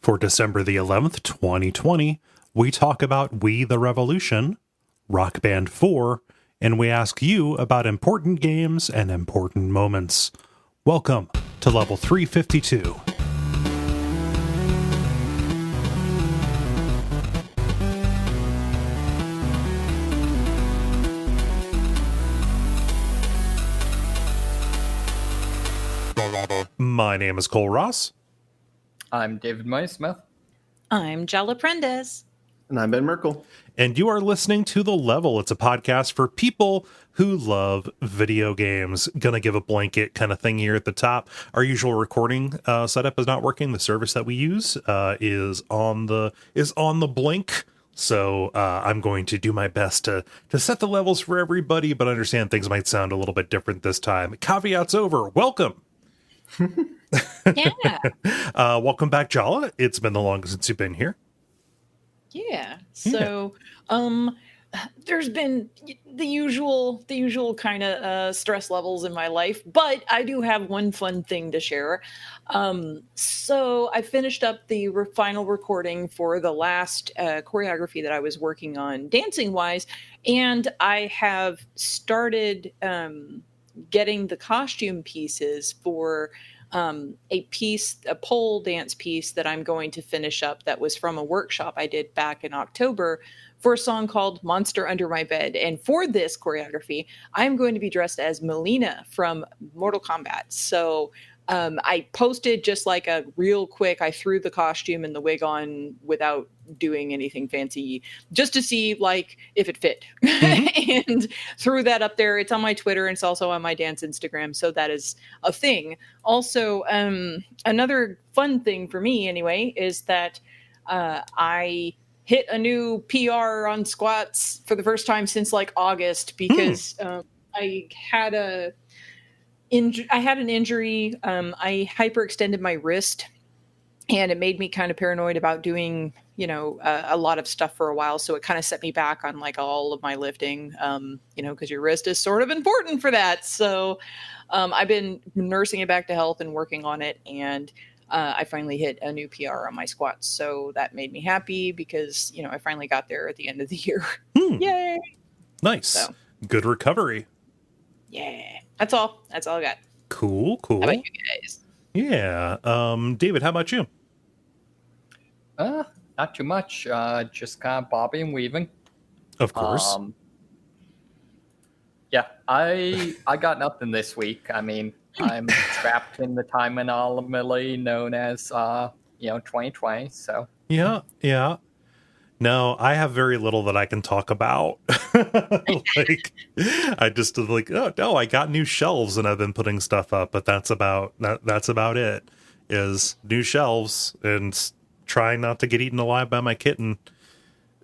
For December the 11th, 2020, we talk about We the Revolution, Rock Band 4, and we ask you about important games and important moments. Welcome to Level 352. My name is Cole Ross. I'm David Smith. I'm Jala Prendes. And I'm Ben Merkel. And you are listening to The Level. It's a podcast for people who love video games. Gonna give a blanket kind of thing here at the top. Our usual recording setup is not working. The service that we use is on the blink. So I'm going to do my best to set the levels for everybody, but understand things might sound a little bit different this time. Caveats over. Welcome. Yeah. Welcome back, Jala. It's been the longest since you've been here. Yeah. So, there's been the usual kind of stress levels in my life, but I do have one fun thing to share. So I finished up the final recording for the last choreography that I was working on dancing wise, and I have started getting the costume pieces for a pole dance piece that I'm going to finish up that was from a workshop I did back in October for a song called Monster Under My Bed. And for this choreography, I'm going to be dressed as Melina from Mortal Kombat. So I posted just like a real quick, I threw the costume and the wig on without doing anything fancy just to see like if it fit and threw that up there. It's on my Twitter and it's also on my dance Instagram. So that is a thing. Also, another fun thing for me anyway, is that I hit a new PR on squats for the first time since like August because I had an injury. I hyperextended my wrist, and it made me kind of paranoid about doing, a lot of stuff for a while. So it kind of set me back on like all of my lifting, because your wrist is sort of important for that. So I've been nursing it back to health and working on it. And I finally hit a new PR on my squats. So that made me happy because, I finally got there at the end of the year. Yay. Nice. So, good recovery. Yeah. That's all I got. Cool. How about you guys? Yeah. David, how about you? Not too much. Just kind of bobbing and weaving. Of course. Yeah, I got nothing this week. I mean, I'm trapped in the time anomaly known as 2020. So yeah. No, I have very little that I can talk about. I just like, oh no, I got new shelves and I've been putting stuff up, but that's about it. Is new shelves and trying not to get eaten alive by my kitten.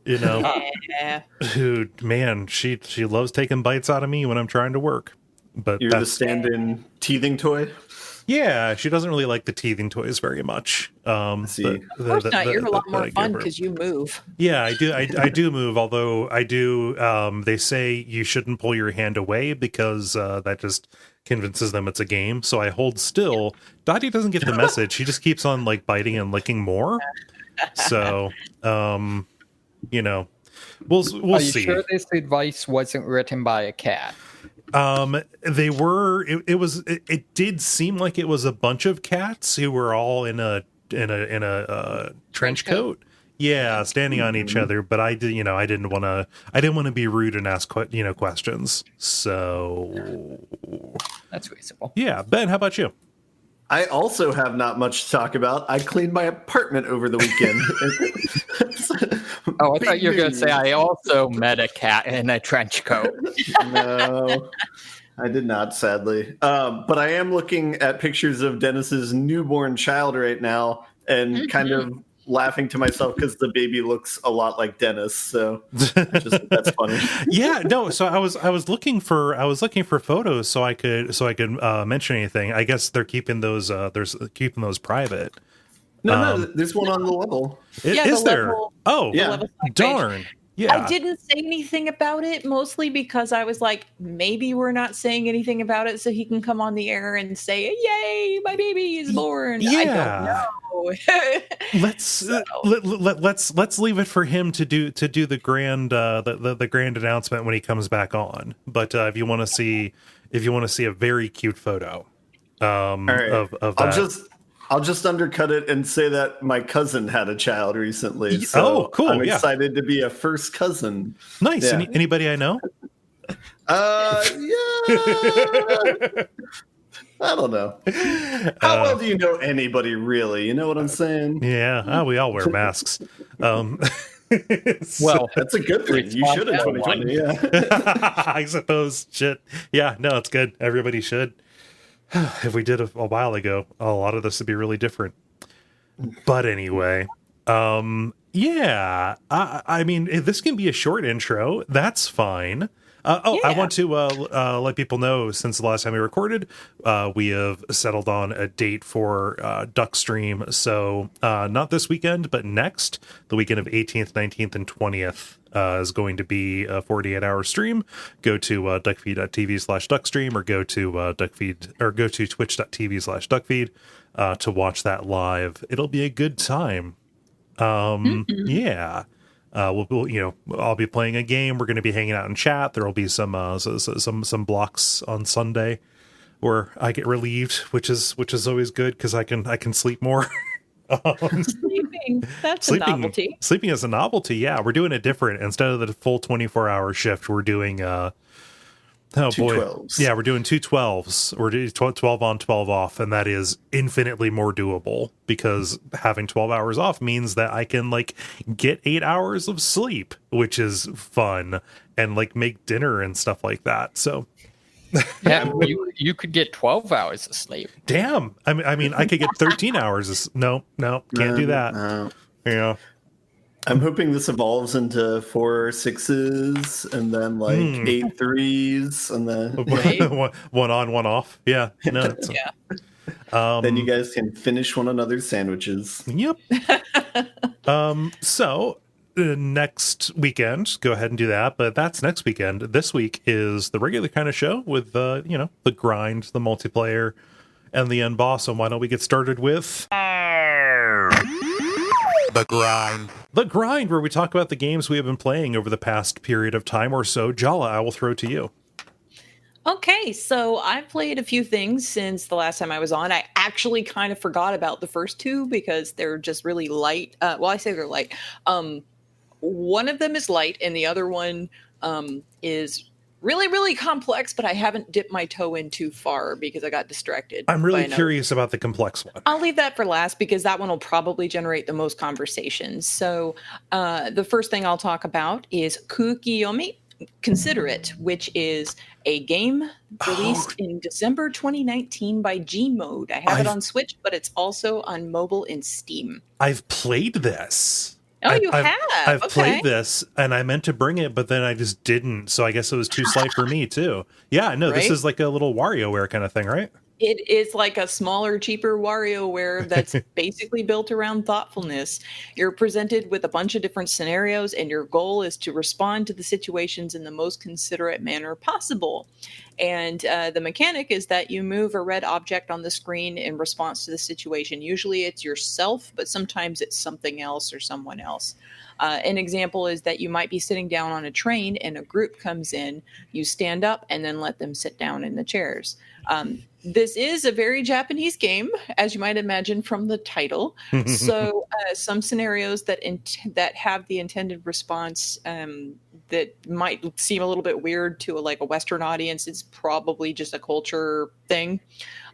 Yeah. Who, man, she loves taking bites out of me when I'm trying to work. But you're the stand-in teething toy. Yeah, she doesn't really like the teething toys very much. See, of course not. You're a lot more fun because you move. Yeah, I do. I do move. Although I do. They say you shouldn't pull your hand away because that just convinces them it's a game. So I hold still. Dottie doesn't get the message. She just keeps on like biting and licking more. So, we'll Are you see. sure this advice wasn't written by a cat? They were. It did seem like it was a bunch of cats who were all in a trench coat. Yeah, standing on each other. But I did. I didn't want to be rude and ask questions. So that's reasonable. Yeah, Ben, how about you? I also have not much to talk about. I cleaned my apartment over the weekend. I thought you were going to say I also met a cat in a trench coat. No, I did not, sadly. But I am looking at pictures of Dennis's newborn child right now and kind of laughing to myself because the baby looks a lot like Dennis. So that's funny. Yeah, no. So I was looking for photos so I could mention anything. I guess they're keeping those private. No, there's one on the level. Is there? Level, oh, yeah. Darn. Yeah. I didn't say anything about it, mostly because I was like, maybe we're not saying anything about it so he can come on the air and say, "Yay, my baby is born." I don't Yeah. know. Let's So. let's leave it for him to do the grand the grand announcement when he comes back on. But if you want to see a very cute photo All right. of that. I'll just undercut it and say that my cousin had a child recently. So cool. I'm Yeah. excited to be a first cousin. Nice. Yeah. Anybody I know? Yeah. I don't know. How well do you know anybody, really? You know what I'm saying? Yeah. We all wear masks. Well, That's a good thing. You should in 2020. Yeah. I suppose. Shit. Yeah. No, it's good. Everybody should. If we did a while ago, a lot of this would be really different. But anyway, yeah. I mean, if this can be a short intro, that's fine. I want to let people know, since the last time we recorded, we have settled on a date for Duck Stream. So not this weekend, but next, the weekend of 18th, 19th, and 20th is going to be a 48-hour stream. Go to Duckfeed.tv/Duckstream, or go to Duckfeed, or go to Twitch.tv/Duckfeed to watch that live. It'll be a good time. Yeah. We'll I'll be playing a game. We're going to be hanging out in chat. There will be some blocks on Sunday where I get relieved, which is always good because I can sleep more. Sleeping, that's a novelty. Sleeping is a novelty. Yeah, we're doing it different. Instead of the full 24-hour shift, we're doing Two 12s. Yeah, we're doing 2 12s. We're doing 12 on, 12 off, and that is infinitely more doable because having 12 hours off means that I can get 8 hours of sleep, which is fun, and make dinner and stuff like that. So yeah, you could get 12 hours of sleep. damn. I mean I could get 13 hours. No, can't do that. No. Yeah. I'm hoping this evolves into 4 6s and then 8 3s and then one on, one off. Yeah. No. Yeah. Then you guys can finish one another's sandwiches. Yep. So next weekend, go ahead and do that. But that's next weekend. This week is the regular kind of show with the grind, the multiplayer, and the end boss. And why don't we get started with the grind? The grind, where we talk about the games we have been playing over the past period of time or so. Jala, I will throw to you. Okay, so I've played a few things since the last time I was on. I actually kind of forgot about the first two because they're just really light. Well, I say they're light. One of them is light, and the other one is really, really complex, but I haven't dipped my toe in too far because I got distracted. I'm really curious about the complex one. I'll leave that for last because that one will probably generate the most conversation. So the first thing I'll talk about is Kuukiyomi, Consider It, which is a game released in December 2019 by Gmode. I have it on Switch, but it's also on mobile in Steam. I've played this. You have? I've played this, and I meant to bring it, but then I just didn't. So I guess it was too slight for me, too. Yeah, no, This is like a little WarioWare kind of thing, right? It is like a smaller, cheaper WarioWare that's basically built around thoughtfulness. You're presented with a bunch of different scenarios, and your goal is to respond to the situations in the most considerate manner possible. And the mechanic is that you move a red object on the screen in response to the situation. Usually it's yourself, but sometimes it's something else or someone else. An example is that you might be sitting down on a train and a group comes in. You stand up and then let them sit down in the chairs. This is a very Japanese game, as you might imagine from the title. So some scenarios that have the intended response that might seem a little bit weird to a Western audience, it's probably just a culture thing.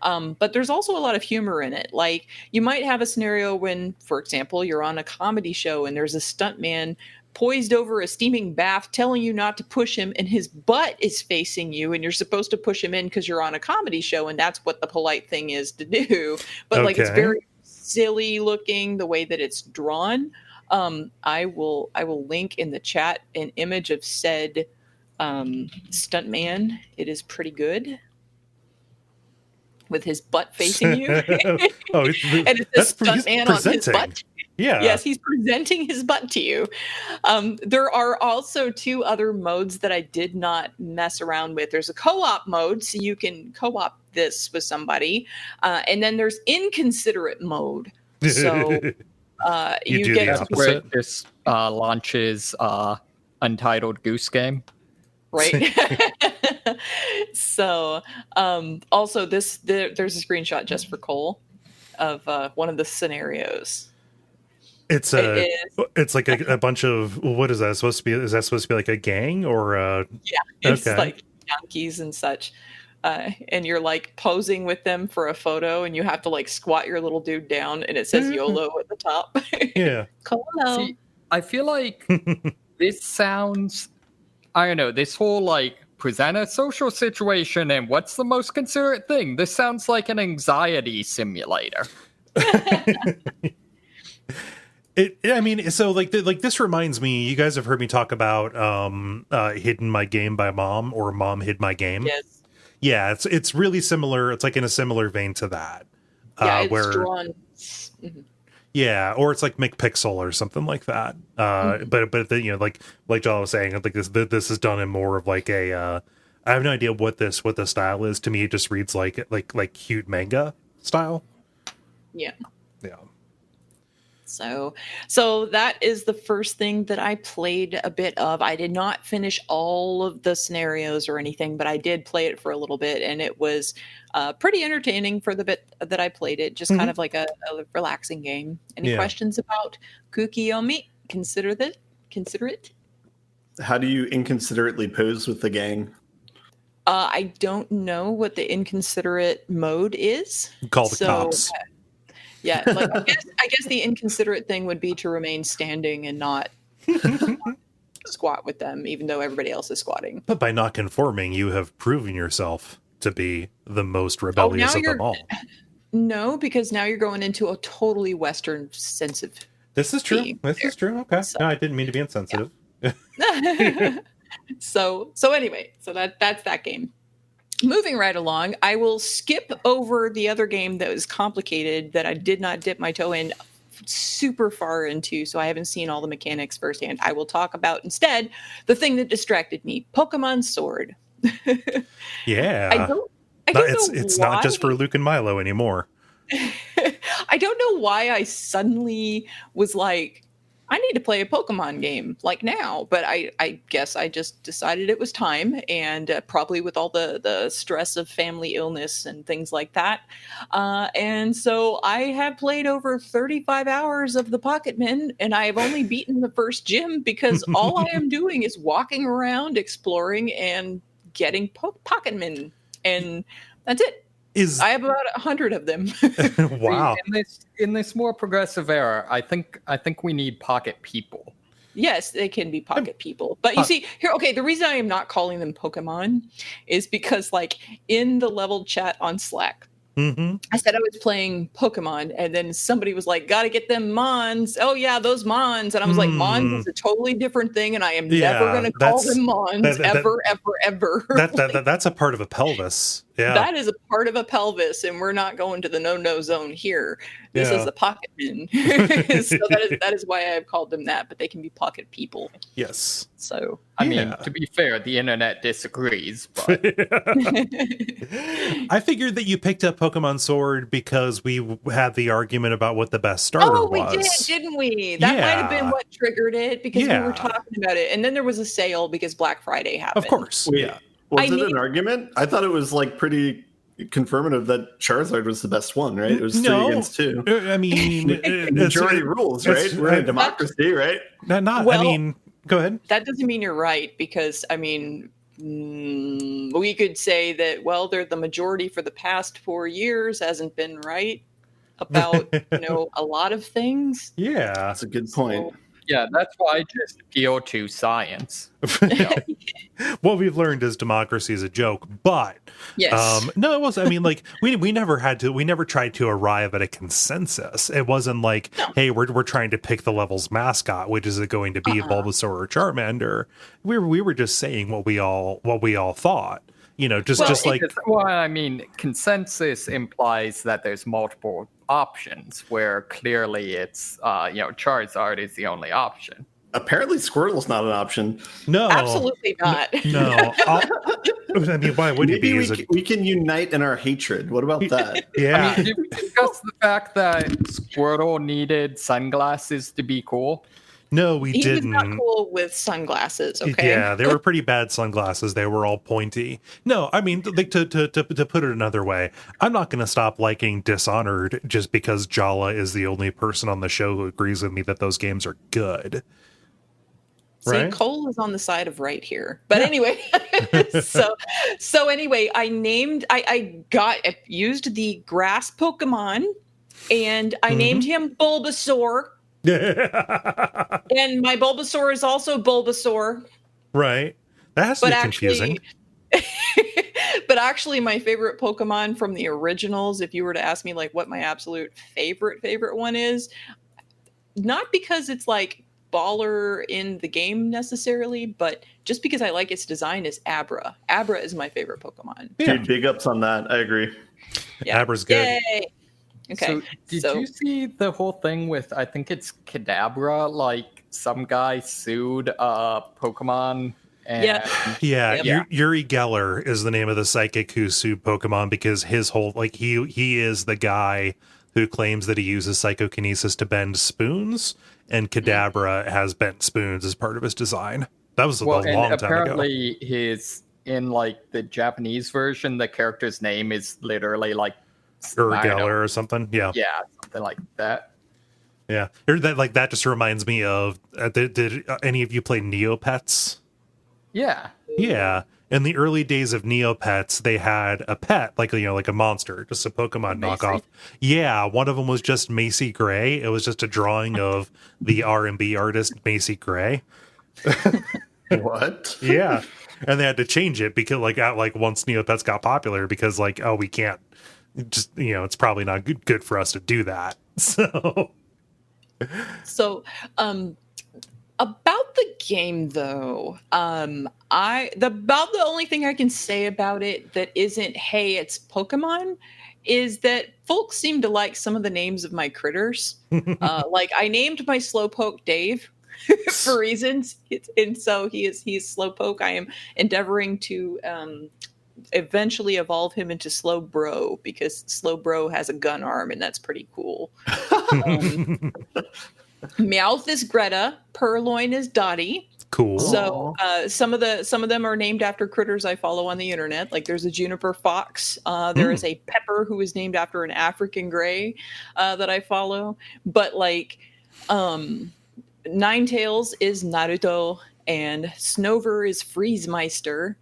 But there's also a lot of humor in it. Like you might have a scenario when, for example, you're on a comedy show and there's a stuntman poised over a steaming bath telling you not to push him, and his butt is facing you, and you're supposed to push him in because you're on a comedy show, and that's what the polite thing is to do. But it's very silly looking the way that it's drawn. I will link in the chat an image of said stuntman. It is pretty good. With his butt facing you. Oh, and it's a stuntman on his butt. Yeah. Yes, he's presenting his butt to you. There are also 2 other modes that I did not mess around with. There's a co-op mode, so you can co-op this with somebody. And then there's inconsiderate mode. So You you do get the to That's where opposite. this launches Untitled Goose Game. right. So also there's a screenshot just for Cole of one of the scenarios. It's It is. it's like a bunch of, what is that supposed to be? Is that supposed to be like a gang or It's okay. like donkeys and such. And you're like posing with them for a photo, and you have to like squat your little dude down, and it says YOLO at the top. Yeah. Hello. See, I feel like this sounds, I don't know, this whole like present a social situation and what's the most considerate thing? This sounds like an anxiety simulator. I mean, so like this reminds me, you guys have heard me talk about hidden my game by mom, or mom hid my game. Yes. Yeah, it's really similar. It's like in a similar vein to that. Yeah, it's where drawn. Mhm. yeah, or it's like McPixel or something like that. But the, you know, like Jala was saying, I think this is done in more of like a I have no idea what the style is. To me, it just reads like cute manga style. Yeah. Yeah. So that is the first thing that I played a bit of. I did not finish all of the scenarios or anything, but I did play it for a little bit, and it was pretty entertaining for the bit that I played it. Just kind of like a relaxing game. Any questions about Kuukiyomi? Consider it. How do you inconsiderately pose with the gang? I don't know what the inconsiderate mode is. Call the cops. Yeah, like I guess the inconsiderate thing would be to remain standing and not squat with them, even though everybody else is squatting. But by not conforming, you have proven yourself to be the most rebellious of them all. No, because now you're going into a totally Western sense of. This is true. This is true. Okay. So, no, I didn't mean to be insensitive. Yeah. So anyway, so that's that game. Moving right along, I will skip over the other game that was complicated that I did not dip my toe in super far into, so I haven't seen all the mechanics firsthand. I will talk about instead the thing that distracted me, Pokemon Sword. Yeah. I don't it's know not just for Luke and Milo anymore. I don't know why I suddenly was like, I need to play a Pokemon game like now, but I guess I just decided it was time, and probably with all the stress of family illness and things like that. And so I have played over 35 hours of the Pocketmin, and I have only beaten the first gym because all I am doing is walking around, exploring, and getting Pocketmin, and that's it. I have about 100 of them. Wow. In this more progressive era, I think we need pocket people. Yes, they can be pocket people. But you see, here, okay, the reason I am not calling them Pokemon is because, like, in the level chat on Slack, I said I was playing Pokemon, and then somebody was like, gotta get them Mons. Oh, yeah, those Mons. And I was like, Mons is a totally different thing, and I am never going to call them Mons ever. That's a part of a pelvis. Yeah. That is a part of a pelvis, and we're not going to the no zone here. This is a Pocketmin. So that is why I have called them that, but they can be pocket people. Yes. So I mean, to be fair, the internet disagrees, but I figured that you picked up Pokemon Sword because we had the argument about what the best starter was. Oh, we did, didn't we? That might have been what triggered it, because we were talking about it, and then there was a sale because Black Friday happened. Of course. Wait, was it an argument? I thought it was like pretty confirmative that Charizard was the best one, right? It was 3 against 2. I mean, majority rules, right? We're in a democracy, right? I mean, go ahead. That doesn't mean you're right, because I mean, we could say that, well, they're the majority for the past 4 years hasn't been right about a lot of things. Yeah, that's a good point. Yeah, that's why I just appeal to science. What we've learned is democracy is a joke, but yes. No, it was. I mean, like we never tried to arrive at a consensus. It wasn't like, hey, we're trying to pick the level's mascot, which is it going to be Bulbasaur or Charmander. We were just saying what we all thought. Just like. Well, I mean, consensus implies that there's multiple options where clearly it's Charizard is the only option. Apparently, Squirtle's not an option. No, Absolutely not. No, I mean, why would Maybe he be? we can unite in our hatred. What about that? Yeah, I mean, did we discuss the fact that Squirtle needed sunglasses to be cool? no, we He didn't. was not cool with sunglasses. Okay. Yeah, they were pretty bad sunglasses. They were all pointy. No, I mean, like, to put it another way, I'm not going to stop liking Dishonored just because Jala is the only person on the show who agrees with me that those games are good. See, Right? Kole is on the side of right here. But anyway, so anyway, I used the grass Pokemon, and I named him Bulbasaur. And my Bulbasaur is also Bulbasaur. Right. That has to be confusing. But actually, my favorite Pokemon from the originals, if you were to ask me like what my absolute favorite one is, not because it's like baller in the game necessarily, but just because I like its design, is Abra. Abra is my favorite Pokemon. Yeah. Dude, big ups on that. I agree. Yeah. Abra's good. Yay. Okay. So did you see the whole thing with, I think it's Kadabra, like some guy sued Pokemon and Yeah, Yep. Yuri Geller is the name of the psychic who sued Pokemon because his whole, like, he is the guy who claims that he uses psychokinesis to bend spoons, and Kadabra has bent spoons as part of his design. That was a long time ago. Apparently in like the Japanese version, the character's name is literally like Uri Geller or something. Yeah, something like that. yeah. That just reminds me of did any of you play Neopets? Yeah. Yeah. In the early days of Neopets, they had a pet, like a monster, just a Pokemon Macy? knockoff. Yeah, one of them was just Macy Gray. It was just a drawing of the R&B artist Macy Gray. What? Yeah, and they had to change it because once Neopets got popular, because we can't just it's probably not good for us to do that. So, about the game though, about the only thing I can say about it that isn't, hey, it's Pokemon, is that folks seem to like some of the names of my critters. Like I named my Slowpoke Dave for reasons, and so he's Slowpoke. I am endeavoring to eventually evolve him into Slowbro, because Slowbro has a gun arm, and that's pretty cool. Meowth is Greta, Purloin is Dottie. Cool. So some of them are named after critters I follow on the internet. Like there's a juniper fox. There is a pepper who is named after an African gray that I follow. But like Ninetales is Naruto, and Snover is Freezemeister,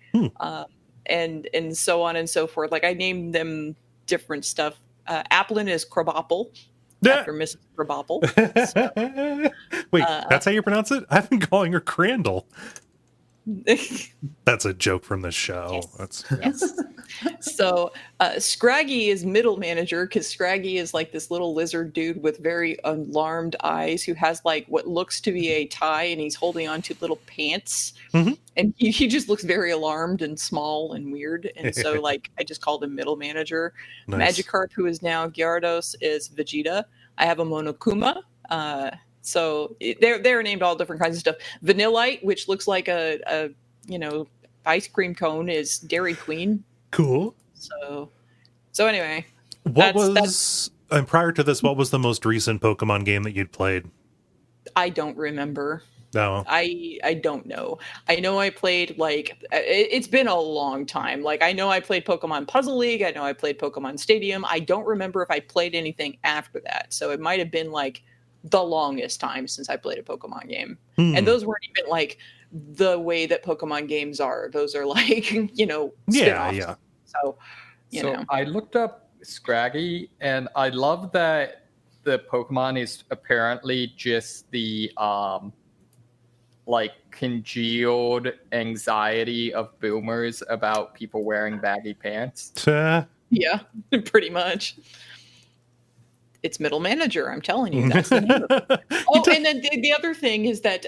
and so on and so forth. Like I named them different stuff. Applin is Crabapple, after Mrs. Crabapple. So, wait, that's how you pronounce it? I've been calling her Crandall. That's a joke from the show. Yes. So Scraggy is middle manager, because Scraggy is like this little lizard dude with very alarmed eyes who has like what looks to be a tie, and he's holding on to little pants. And he just looks very alarmed and small and weird. And so like I just called him middle manager. Nice. Magikarp, who is now Gyarados, is Vegeta. I have a Monokuma. So they're named all different kinds of stuff. Vanillite, which looks like a ice cream cone, is Dairy Queen. Cool. So anyway, and prior to this, what was the most recent Pokemon game that you'd played? I don't remember. No. I don't know. I know I played it's been a long time. Like I know I played Pokemon Puzzle League. I know I played Pokemon Stadium. I don't remember if I played anything after that. So it might have been like the longest time since I played a Pokemon game. And those weren't even like the way that Pokemon games are. Those are like, spin-offs. Yeah. So, you know. I looked up Scraggy, and I love that the Pokemon is apparently just the congealed anxiety of boomers about people wearing baggy pants. Yeah, pretty much. It's middle manager. I'm telling you, that's the name of it. Oh, and then the other thing is that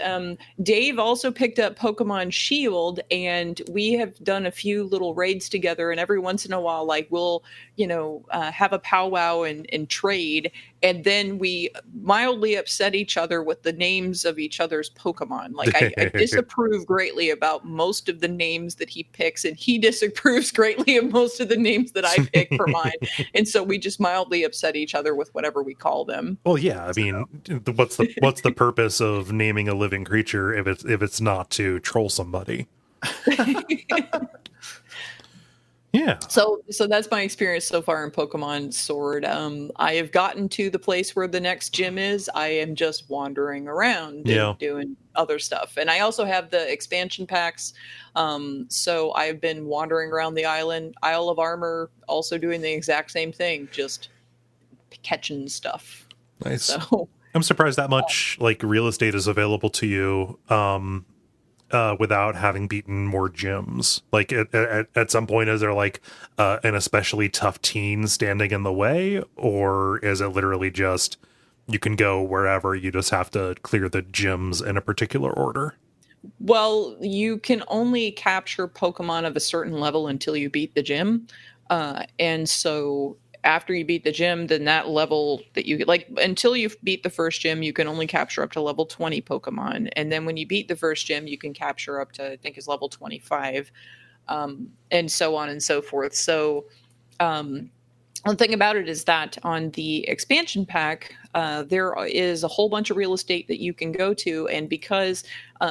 Dave also picked up Pokemon Shield, and we have done a few little raids together. And every once in a while, like we'll have a powwow and trade, and then we mildly upset each other with the names of each other's Pokemon. Like I disapprove greatly about most of the names that he picks, and he disapproves greatly of most of the names that I pick for mine. And so we just mildly upset each other with whatever we call them. Well, yeah, I mean, what's the purpose of naming a living creature if it's not to troll somebody? Yeah. So that's my experience so far in Pokemon Sword. I have gotten to the place where the next gym is. I am just wandering around Yeah. and doing other stuff. And I also have the expansion packs. So I've been wandering around the island, Isle of Armor, also doing the exact same thing, just catching stuff. Nice. So I'm surprised that much like real estate is available to you without having beaten more gyms. Like at some point, is there like an especially tough teen standing in the way, or is it literally just you can go wherever, you just have to clear the gyms in a particular order? Well, you can only capture Pokemon of a certain level until you beat the gym. And so after you beat the gym, then that level that you like until you beat the first gym, you can only capture up to level 20 Pokemon. And then when you beat the first gym, you can capture up to, I think, is level 25, and so on and so forth. So, one thing about it is that on the expansion pack, there is a whole bunch of real estate that you can go to. And because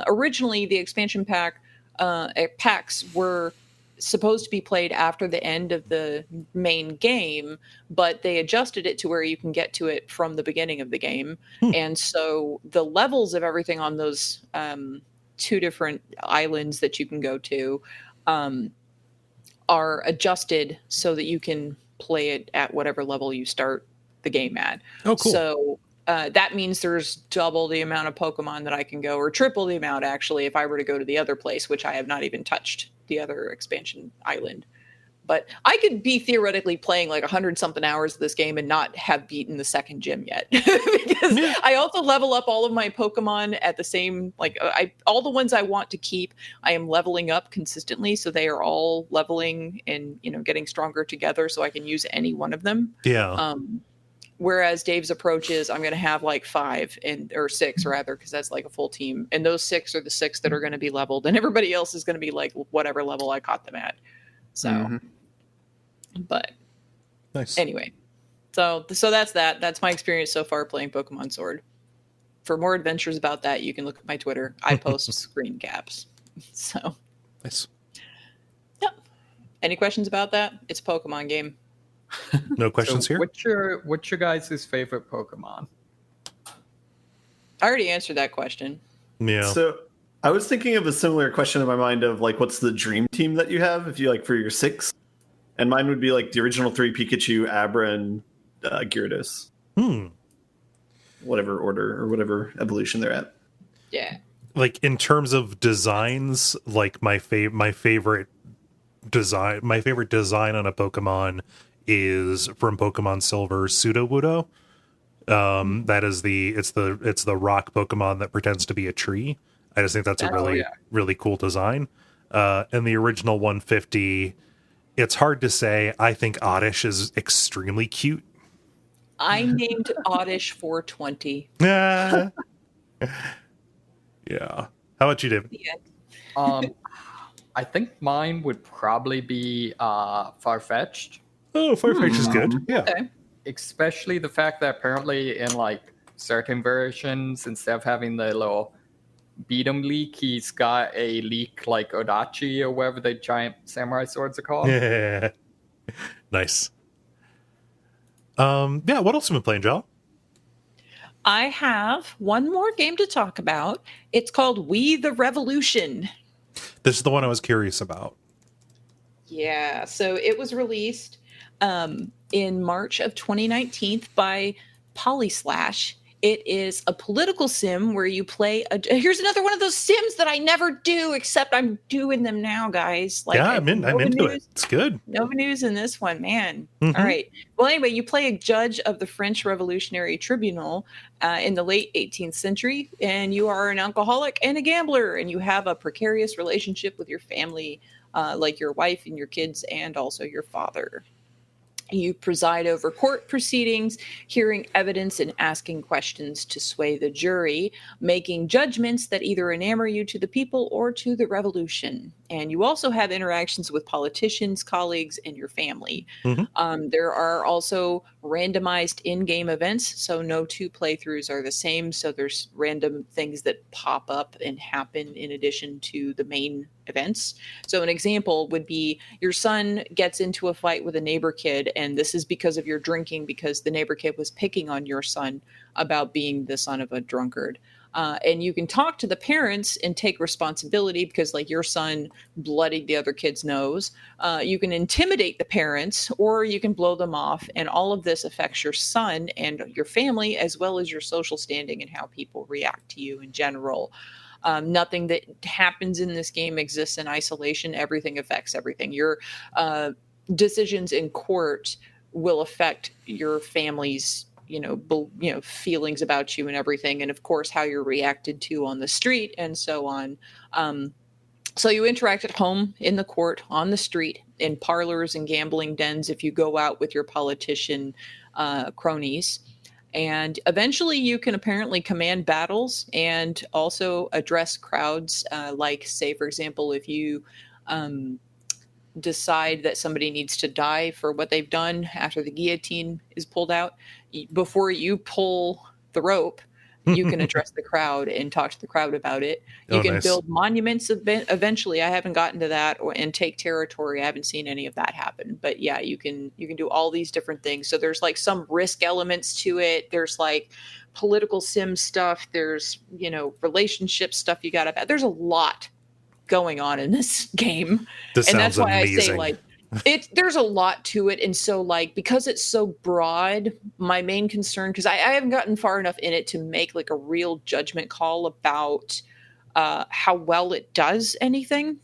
originally the expansion packs were supposed to be played after the end of the main game, but they adjusted it to where you can get to it from the beginning of the game. And so the levels of everything on those two different islands that you can go to are adjusted so that you can play it at whatever level you start the game at. Oh, cool. So that means there's double the amount of Pokemon that I can go, or triple the amount, actually, if I were to go to the other place, which I have not even touched, the other expansion island. But I could be theoretically playing like 100-something hours of this game and not have beaten the second gym yet. Because I also level up all of my Pokemon at the same, like all the ones I want to keep, I am leveling up consistently. So they are all leveling and, getting stronger together so I can use any one of them. Yeah. Whereas Dave's approach is I'm going to have like 5 or 6 rather, because that's like a full team. And those 6 are the 6 that are going to be leveled, and everybody else is going to be like whatever level I caught them at. So, but Nice. Anyway, so that's that. That's my experience so far playing Pokemon Sword. For more adventures about that, you can look at my Twitter. I post screen caps. So, Nice. Yep. Any questions about that? It's a Pokemon game. No questions here. What's your guys' favorite Pokemon? I already answered that question. Yeah. So I was thinking of a similar question in my mind of like, what's the dream team that you have if you like for your 6? And mine would be like the original 3: Pikachu, Abra, and Gyarados. Whatever order or whatever evolution they're at. Yeah. Like in terms of designs, like my favorite design on a Pokemon is from Pokemon Silver, Sudowoodo. That is it's the rock Pokemon that pretends to be a tree. I just think that's a really cool design. And the original 150, it's hard to say. I think Oddish is extremely cute. I named Oddish 420. Yeah. How about you, David? Yeah. I think mine would probably be Farfetch'd. Oh, Farfetch'd is good. Yeah. Okay. Especially the fact that apparently in like certain versions, instead of having the little beat 'em leak, he's got a leak like Odachi or whatever the giant samurai swords are called. Yeah. Nice. What else have you been playing, Jala? I have one more game to talk about. It's called We the Revolution. This is the one I was curious about. Yeah, so it was released in March of 2019 by Polyslash. It is a political sim where you play here's another one of those sims that I never do, except I'm doing them now, guys. Like, yeah, I'm into it. It's good. No news in this one, man. Mm-hmm. All right. Well, anyway, you play a judge of the French Revolutionary Tribunal in the late 18th century, and you are an alcoholic and a gambler, and you have a precarious relationship with your family, like your wife and your kids, and also your father. You preside over court proceedings, hearing evidence and asking questions to sway the jury, making judgments that either enamor you to the people or to the revolution. And you also have interactions with politicians, colleagues, and your family. Mhm. There are also randomized in-game events, so no two playthroughs are the same. So there's random things that pop up and happen in addition to the main events. So an example would be your son gets into a fight with a neighbor kid, and this is because of your drinking, because the neighbor kid was picking on your son about being the son of a drunkard. And you can talk to the parents and take responsibility because, like, your son bloodied the other kid's nose. You can intimidate the parents, or you can blow them off. And all of this affects your son and your family, as well as your social standing and how people react to you in general. Nothing that happens in this game exists in isolation. Everything affects everything. Your decisions in court will affect your family's, feelings about you and everything, and of course how you're reacted to on the street and so on. So you interact at home, in the court, on the street, in parlors and gambling dens if you go out with your politician cronies. And eventually you can apparently command battles and also address crowds. Like, say, for example, if you decide that somebody needs to die for what they've done after the guillotine is pulled out, before you pull the rope, you can address the crowd and talk to the crowd about it. You Oh, can nice. build monuments eventually. I haven't gotten to that, and take territory. I haven't seen any of that happen. But yeah, you can do all these different things. So there's like some risk elements to it. There's like political sim stuff. There's, relationship stuff you got to. There's a lot going on in this game, This and that's sounds why I say, amazing. like, there's a lot to it. And so, like, because it's so broad, my main concern, because I haven't gotten far enough in it to make like a real judgment call about how well it does anything,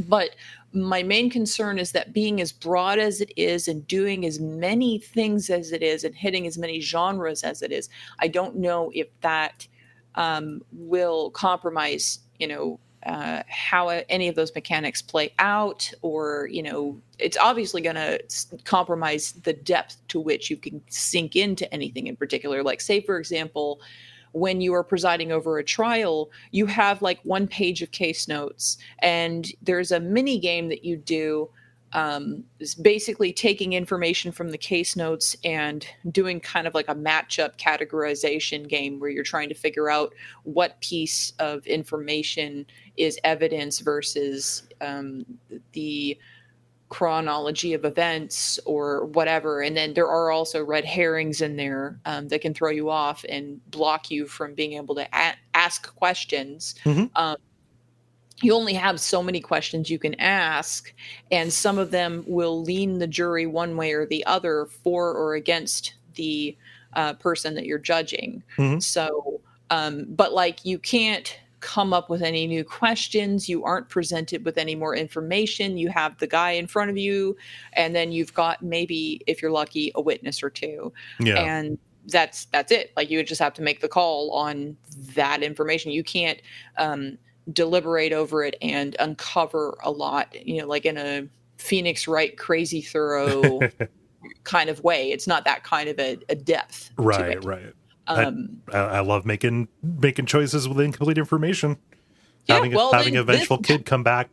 but my main concern is that being as broad as it is and doing as many things as it is and hitting as many genres as it is, I don't know if that will compromise, how any of those mechanics play out, or, it's obviously going to compromise the depth to which you can sink into anything in particular. Like, say, for example, when you are presiding over a trial, you have like one page of case notes, and there's a mini game that you do. Is basically taking information from the case notes and doing kind of like a matchup categorization game where you're trying to figure out what piece of information is evidence versus the chronology of events or whatever. And then there are also red herrings in there that can throw you off and block you from being able to ask questions. Mhm. You only have so many questions you can ask, and some of them will lean the jury one way or the other, for or against the person that you're judging. Mhm. So, but like, you can't come up with any new questions. You aren't presented with any more information. You have the guy in front of you, and then you've got, maybe, if you're lucky, a witness or two. Yeah. And that's it. Like, you would just have to make the call on that information. You can't deliberate over it and uncover a lot, like in a Phoenix Wright Crazy Thorough kind of way. It's not that kind of a depth to Right, it. right. Um, I love making choices with incomplete information. yeah, Having well, having then a vengeful kid come back,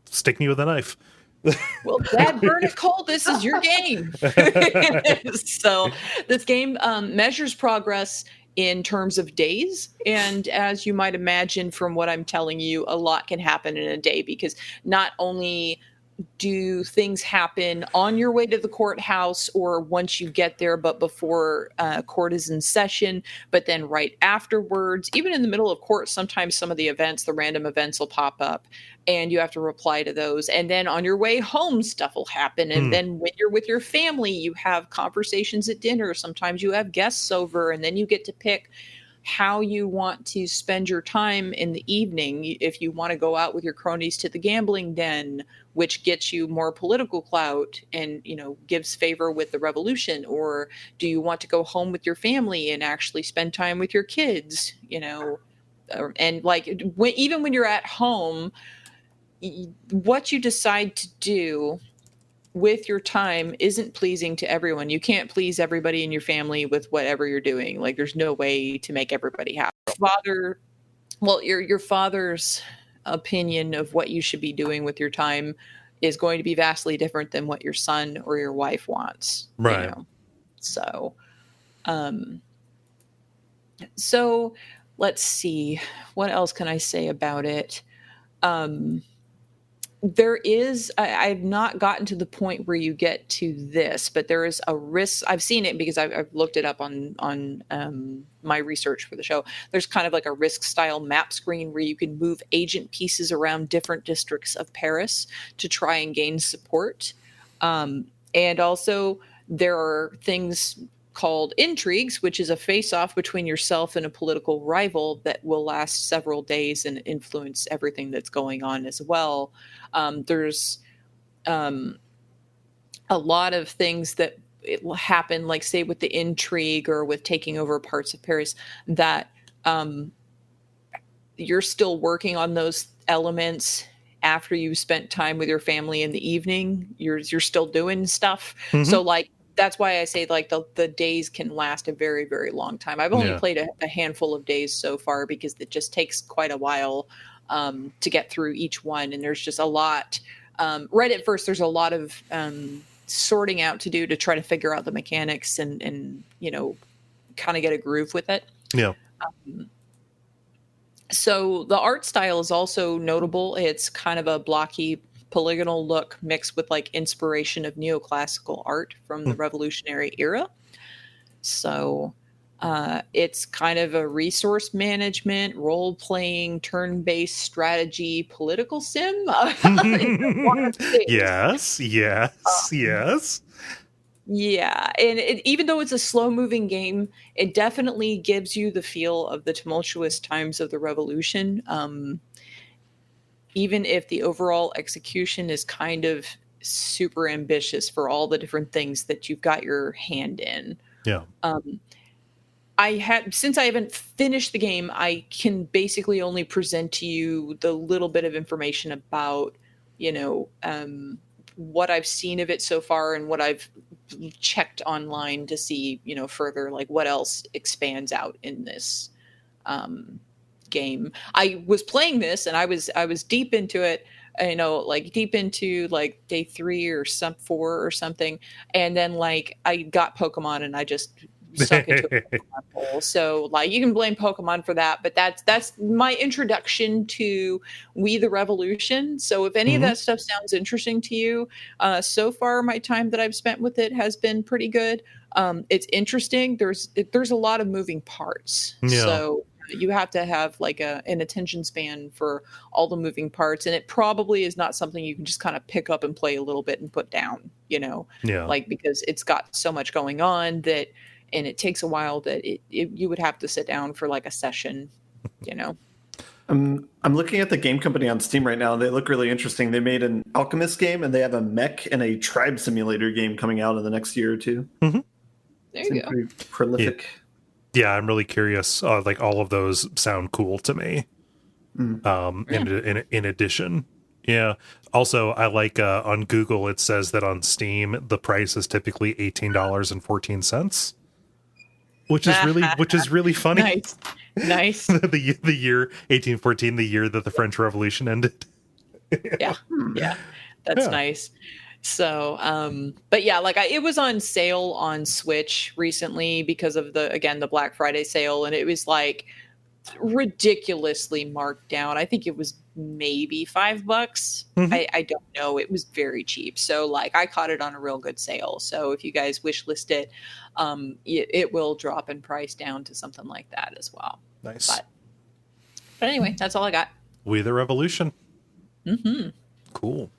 stick me with a knife. Dad, burn it cold. This is your game. So this game measures progress in terms of days. And as you might imagine from what I'm telling you, a lot can happen in a day, because not only do things happen on your way to the courthouse or once you get there, but before court is in session, but then right afterwards, even in the middle of court, sometimes some of the events, the random events, will pop up and you have to reply to those. And then on your way home, stuff will happen. And then when you're with your family, you have conversations at dinner. Sometimes you have guests over, and then you get to pick how you want to spend your time in the evening. If you want to go out with your cronies to the gambling den, which gets you more political clout and, gives favor with the revolution, or do you want to go home with your family and actually spend time with your kids, and like, even when you're at home, what you decide to do with your time isn't pleasing to everyone. You can't please everybody in your family with whatever you're doing. Like there's no way to make everybody happy. Your father's opinion of what you should be doing with your time is going to be vastly different than what your son or your wife wants. Right. You know? So, so let's see. What else can I say about it? There is, I've not gotten to the point where you get to this, but there is a risk. I've seen it because I've looked it up on my research for the show. There's kind of like a risk style map screen where you can move agent pieces around different districts of Paris to try and gain support. And also there are things called intrigues, which is a face-off between yourself and a political rival that will last several days and influence everything that's going on as well. There's a lot of things that it will happen, like say with the intrigue or with taking over parts of Paris, that you're still working on those elements after you spent time with your family in the evening. You're still doing stuff. Mhm. So like, that's why I say like the days can last a very, very long time. I've only played a handful of days so far because it just takes quite a while to get through each one. And there's just a lot, right at first, there's a lot of sorting out to do to try to figure out the mechanics and you know, kind of get a groove with it. Yeah. So the art style is also notable. It's kind of a blocky polygonal look mixed with like inspiration of neoclassical art from the Revolutionary era. So it's kind of a resource management, role-playing, turn-based strategy, political sim. Yes. Yeah, and even though it's a slow-moving game, it definitely gives you the feel of the tumultuous times of the revolution. Even if the overall execution is kind of super ambitious for all the different things that you've got your hand in. Yeah. Since I haven't finished the game, I can basically only present to you the little bit of information about, you know, what I've seen of it so far and what I've checked online to see, you know, further, like what else expands out in this game. I was playing this and I was deep into it, you know, like deep into like day 3 or 4 or something, and then like I got Pokemon and I just sunk into a Pokemon hole. So like you can blame Pokemon for that, but that's my introduction to We the Revolution. So if any of that stuff sounds interesting to you, so far my time that I've spent with it has been pretty good. It's interesting. There's a lot of moving parts. Yeah. So you have to have like an attention span for all the moving parts, and it probably is not something you can just kind of pick up and play a little bit and put down, you know, like because it's got so much going on that, and it takes a while that you would have to sit down for like a session, you know. I'm looking at the game company on Steam right now. They look really interesting. They made an Alchemist game, and they have a mech and a tribe simulator game coming out in the next year or two. There you go. Pretty prolific. Yeah, I'm really curious. Like all of those sound cool to me. In addition, yeah. Also, I like on Google it says that on Steam the price is typically $18.14, which is really funny. Nice. the year 1814, the year that the French Revolution ended. Yeah, that's nice. So, but yeah, like it was on sale on Switch recently because of the Black Friday sale, and it was like ridiculously marked down. I think it was maybe $5. I don't know. It was very cheap. So like I caught it on a real good sale. So if you guys wish list it, it will drop in price down to something like that as well. Nice. But anyway, that's all I got. We the Revolution. Cool.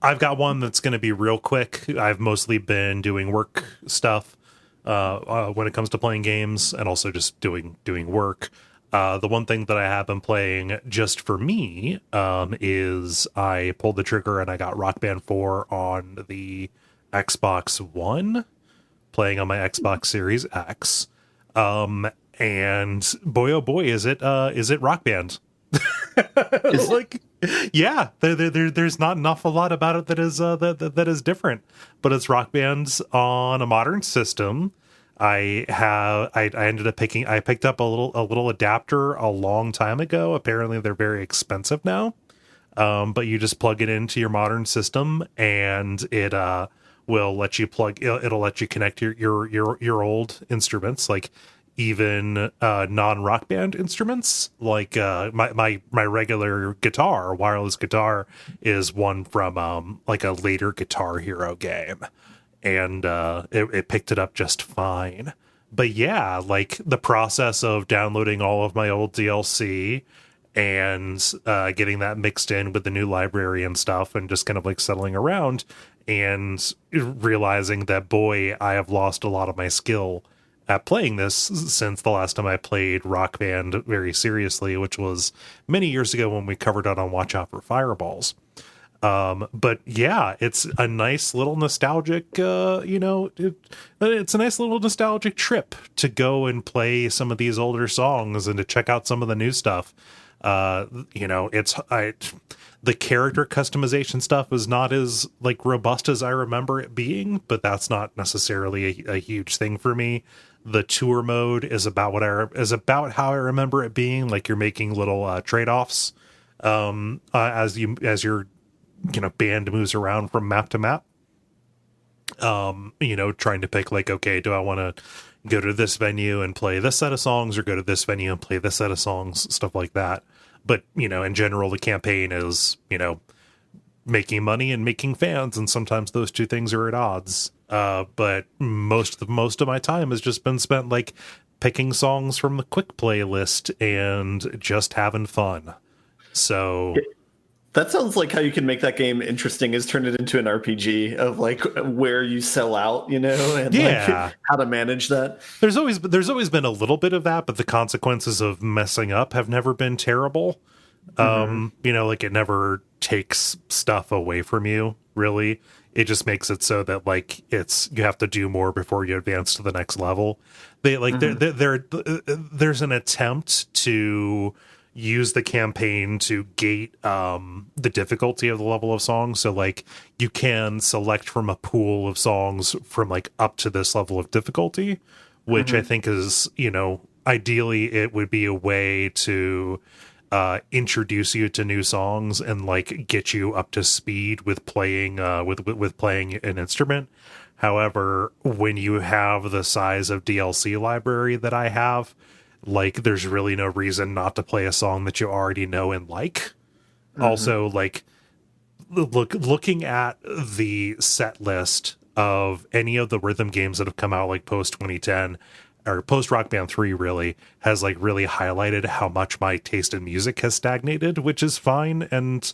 I've got one that's going to be real quick. I've mostly been doing work stuff when it comes to playing games, and also just doing work. The one thing that I have been playing just for me is I pulled the trigger and I got Rock Band 4 on the Xbox One, playing on my Xbox Series X. And boy, oh boy, is it Rock Band. Like, yeah, there's not an awful lot about it that is that is different, but it's Rock Band on a modern system. I ended up I picked up a little adapter a long time ago. Apparently they're very expensive now. But you just plug it into your modern system, and it will let you it'll let you connect your old instruments, like even non-Rock Band instruments, like my regular guitar, wireless guitar, is one from like a later Guitar Hero game, and it picked it up just fine. But yeah, like the process of downloading all of my old DLC and getting that mixed in with the new library and stuff, and just kind of like settling around and realizing that, boy, I have lost a lot of my skill at playing this since the last time I played Rock Band very seriously, which was many years ago when we covered it on Watch Out for Fireballs. But yeah, it's a nice little nostalgic, it's a nice little nostalgic trip to go and play some of these older songs and to check out some of the new stuff. The character customization stuff is not as like robust as I remember it being, but that's not necessarily a huge thing for me. The tour mode is about about how I remember it being. Like, you're making little trade-offs as your band moves around from map to map. Trying to pick, like, okay, do I want to go to this venue and play this set of songs, or go to this venue and play this set of songs, stuff like that. But, in general, the campaign is, making money and making fans, and sometimes those two things are at odds. But most of my time has just been spent, like, picking songs from the quick playlist and just having fun. So that sounds like how you can make that game interesting, is turn it into an RPG of like where you sell out, and like how to manage that. There's always been a little bit of that, but the consequences of messing up have never been terrible. Like, it never takes stuff away from you, really. It just makes it so that, like, you have to do more before you advance to the next level. There's an attempt to use the campaign to gate the difficulty of the level of songs. So, like, you can select from a pool of songs from, like, up to this level of difficulty, which I think is, ideally it would be a way to introduce you to new songs and, like, get you up to speed with playing with playing an instrument. However, when you have the size of DLC library that I have, like, there's really no reason not to play a song that you already know and like. Also, like, looking at the set list of any of the rhythm games that have come out, like, post 2010 or post Rock Band 3, really has, like, really highlighted how much my taste in music has stagnated, which is fine and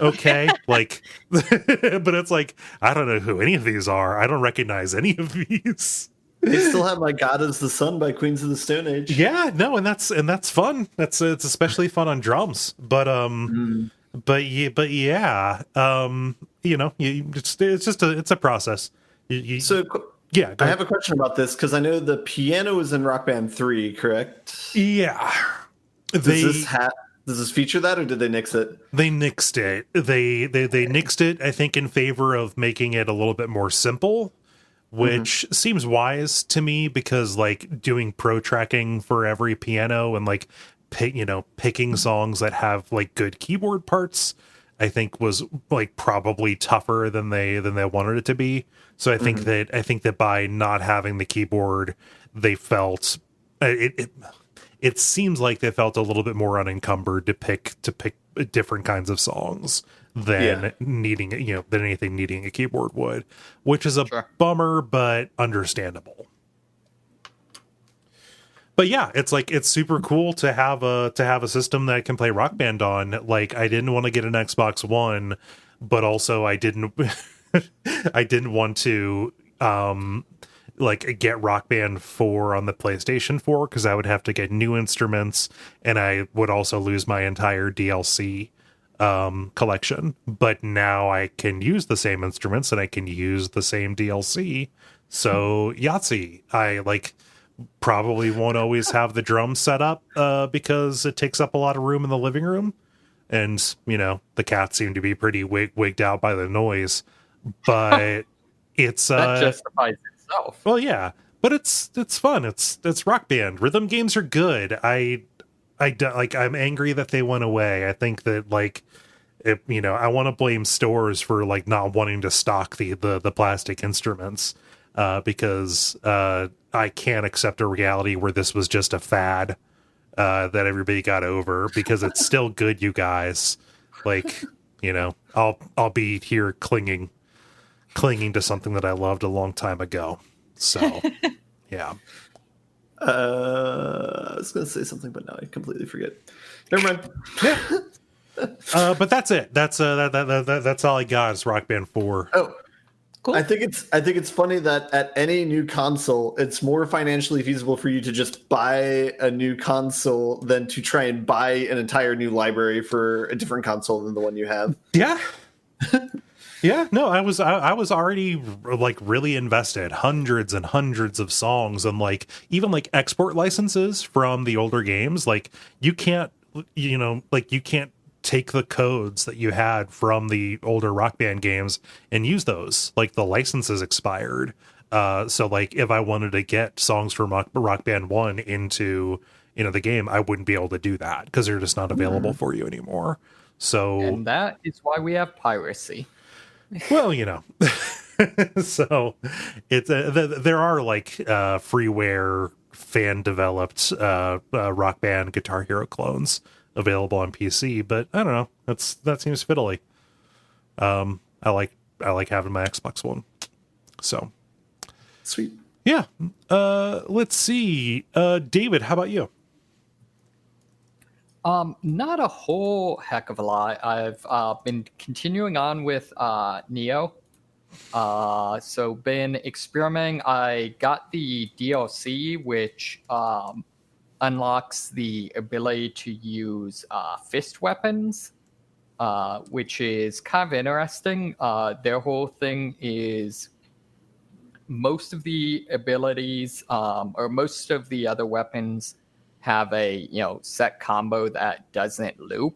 okay. Like, but it's like, I don't know who any of these are. I don't recognize any of these. They still have My God is the Sun by Queens of the Stone Age. Yeah, no, and that's fun. It's especially fun on drums. But yeah, it's a process. Yeah, I have a question about this, because I know the piano is in Rock Band 3, correct? Yeah. Does this feature that, or did they nix it? They nixed it. They nixed it, I think, in favor of making it a little bit more simple, which seems wise to me, because, like, doing pro tracking for every piano and, like, picking songs that have, like, good keyboard parts, I think was, like, probably tougher than they wanted it to be. So I think that by not having the keyboard, they felt it seems like they felt a little bit more unencumbered to pick different kinds of songs than needing anything needing a keyboard would, which is a bummer, but understandable. But yeah, it's super cool to have a system that I can play Rock Band on. Like, I didn't want to get an Xbox One, but also I didn't want to like, get Rock Band 4 on the PlayStation 4, because I would have to get new instruments, and I would also lose my entire DLC collection. But now I can use the same instruments and I can use the same DLC. So Yahtzee, I, like, probably won't always have the drums set up because it takes up a lot of room in the living room. and the cats seem to be pretty wigged out by the noise, but it's That justifies itself. well, yeah, but it's fun. It's Rock Band. Rhythm games are good. I don't like. I'm angry that they went away. I think that I want to blame stores for like not wanting to stock the plastic instruments, because I can't accept a reality where this was just a fad that everybody got over, because it's still good, you guys. Like, I'll be here clinging to something that I loved a long time ago. So, yeah. I was going to say something, but now I completely forget. Never mind. Yeah. But that's it. That's all I got is Rock Band 4. Oh, Cool. I think it's funny that at any new console, it's more financially feasible for you to just buy a new console than to try and buy an entire new library for a different console than the one you have. Yeah. Yeah, no, I was already like really invested, hundreds and hundreds of songs, and like even like export licenses from the older games. Like you can't take the codes that you had from the older Rock Band games and use those. Like the licenses expired. So like if I wanted to get songs from Rock Band 1 into the game, I wouldn't be able to do that because they're just not available for you anymore. So And that is why we have piracy. well, so it's there are like freeware fan developed Rock Band Guitar Hero clones available on PC, but I don't know. That seems fiddly. I like having my Xbox One. So Sweet. yeah. Let's see. David, how about you? Not a whole heck of a lot. I've been continuing on with Nioh. So been experimenting. I got the DLC, which unlocks the ability to use fist weapons, which is kind of interesting. Their whole thing is most of the abilities, or most of the other weapons, have a set combo that doesn't loop.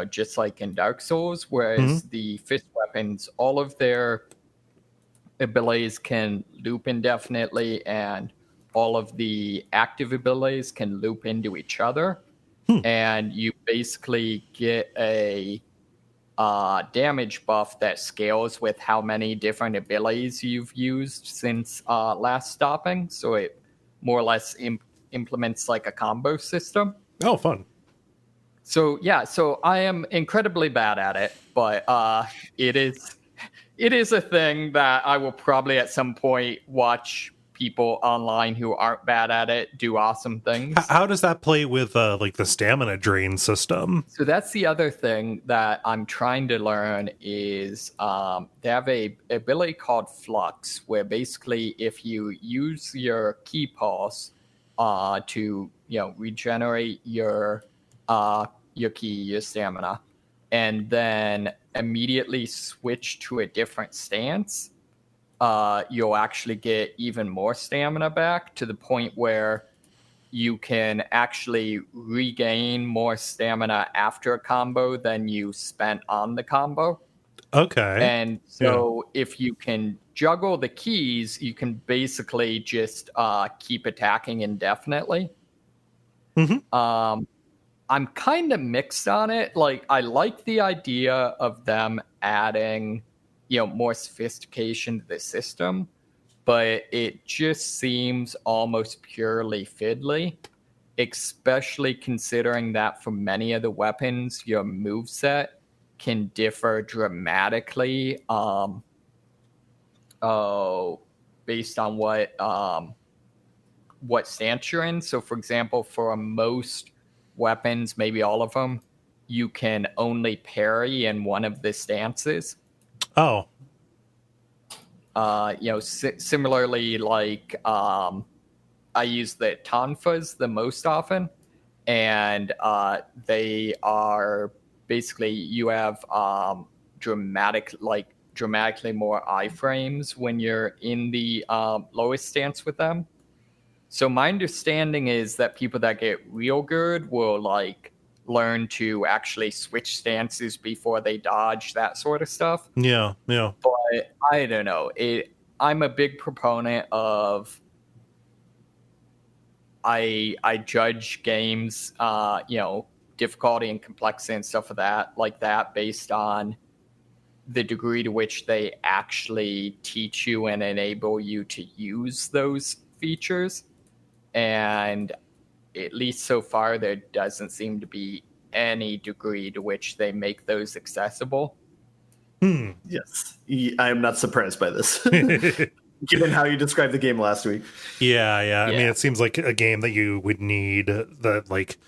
Just like in Dark Souls, whereas the fist weapons, all of their abilities can loop indefinitely, and all of the active abilities can loop into each other. And you basically get a damage buff that scales with how many different abilities you've used since last stopping. So it more or less implements like a combo system. Oh, fun. So yeah, so I am incredibly bad at it, but it is a thing that I will probably at some point watch people online who aren't bad at it do awesome things. How does that play with like the stamina drain system? So that's the other thing that I'm trying to learn is they have a ability called Flux, where basically if you use your key pulse to regenerate your your stamina, and then immediately switch to a different stance, you'll actually get even more stamina back, to the point where you can actually regain more stamina after a combo than you spent on the combo. Okay. And so if you can juggle the keys, you can basically just keep attacking indefinitely. I'm kind of mixed on it. Like, I like the idea of them adding, more sophistication to the system, but it just seems almost purely fiddly, especially considering that for many of the weapons, your moveset can differ dramatically based on what stance you're in. So, for example, for most weapons, maybe all of them, you can only parry in one of the stances. Oh. Similarly, like I use the tonfas the most often, and they are basically, you have dramatically more iframes when you're in the lowest stance with them. So my understanding is that people that get real good will like learn to actually switch stances before they dodge, that sort of stuff. Yeah. But I don't know. I'm a big proponent of I judge games, difficulty and complexity and stuff like that based on the degree to which they actually teach you and enable you to use those features. And at least so far, there doesn't seem to be any degree to which they make those accessible. Yes, I am not surprised by this, given how you described the game last week. Yeah. I mean, it seems like a game that you would need that, like,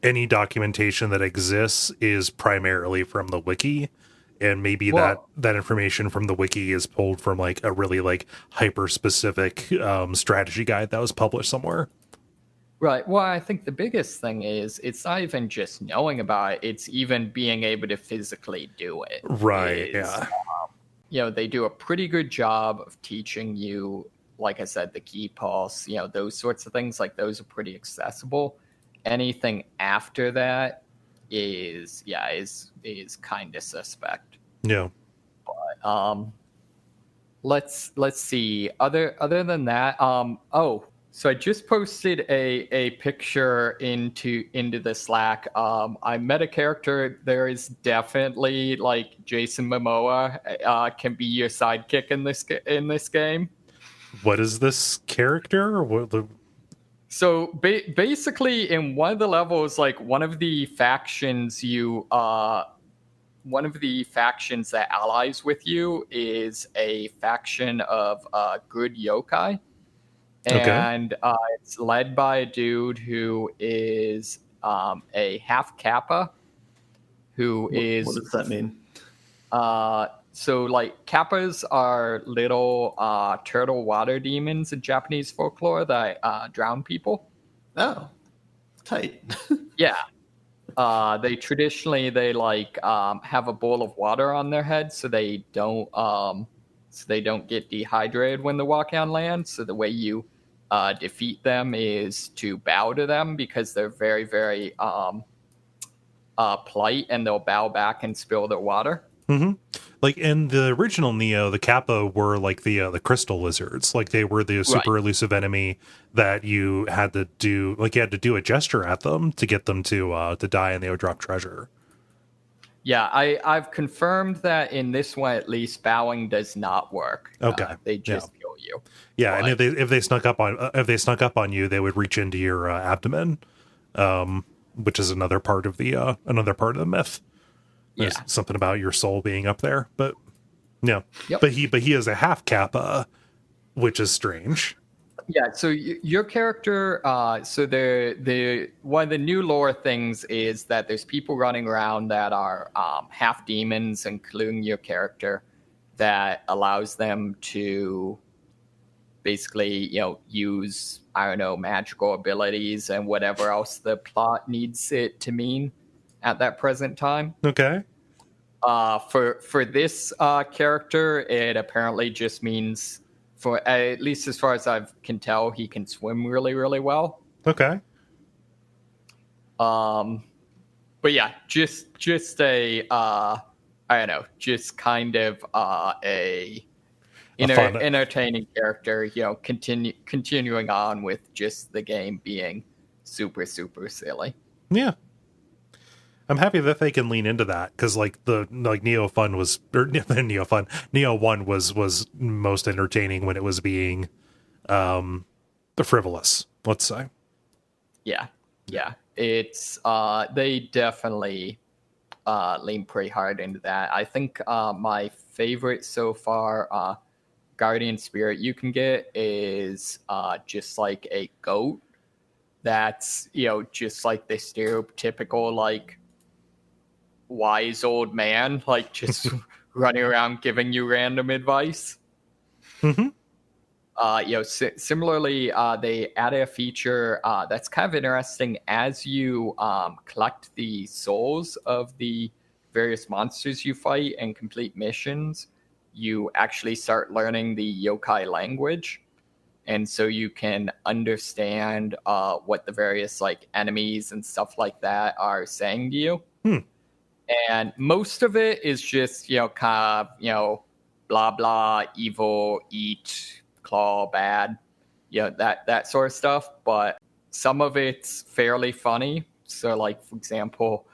any documentation that exists is primarily from the wiki, and maybe that information from the wiki is pulled from like a really like hyper specific strategy guide that was published somewhere. Right. Well, I think the biggest thing is it's not even just knowing about it, it's even being able to physically do it. Right. Yeah. They do a pretty good job of teaching you, like I said, the key pulse, those sorts of things. Like, those are pretty accessible. Anything after that is kind of suspect. Yeah. But let's see. Other than that, so I just posted a picture into the Slack. I met a character. There is definitely, like, Jason Momoa can be your sidekick in this game. What is this character? So basically, in one of the levels, like, one of the factions that allies with you is a faction of good yokai. And it's led by a dude who is a half kappa, who is... What does that mean? So, like, kappas are little turtle water demons in Japanese folklore that drown people. Oh, tight. Yeah. They traditionally, have a bowl of water on their head so they don't get dehydrated when they're walking on land. So the way you defeat them is to bow to them, because they're very, very polite, and they'll bow back and spill their water. Mm-hmm. Like, in the original Nioh, the Kappa were like the crystal lizards. Like, they were the super elusive enemy that you had to do. Like, you had to do a gesture at them to get them to die, and they would drop treasure. Yeah, I've confirmed that in this one at least, bowing does not work. Okay, they just kill you. Yeah, but... and if they snuck up on you, they would reach into your abdomen, which is another part of the myth. There's something about your soul being up there, but yeah. Yep. But he is a half kappa, which is strange. Yeah. So your character, so the one of the new lore things is that there's people running around that are half demons, including your character, that allows them to basically, use, I don't know, magical abilities and whatever else the plot needs it to mean at that present time. Okay. For this character, it apparently just means, for at least as far as I can tell, he can swim really, really well. Okay. But yeah, just a I don't know, just kind of a entertaining character. Continuing on with just the game being super, super silly. Yeah. I'm happy that they can lean into that, because Nioh 1 was most entertaining when it was being frivolous, let's say. Yeah. It's they definitely lean pretty hard into that. I think my favorite so far, Guardian Spirit you can get, is just like a goat that's just like the stereotypical like wise old man, like just running around giving you random advice. Mm-hmm. Similarly, they added a feature that's kind of interesting. As you collect the souls of the various monsters you fight and complete missions, you actually start learning the yokai language. and so you can understand what the various like enemies and stuff like that are saying to you. And most of it is just, kind of, blah, blah, evil, eat, claw, bad, that sort of stuff. But some of it's fairly funny. So, like, for example,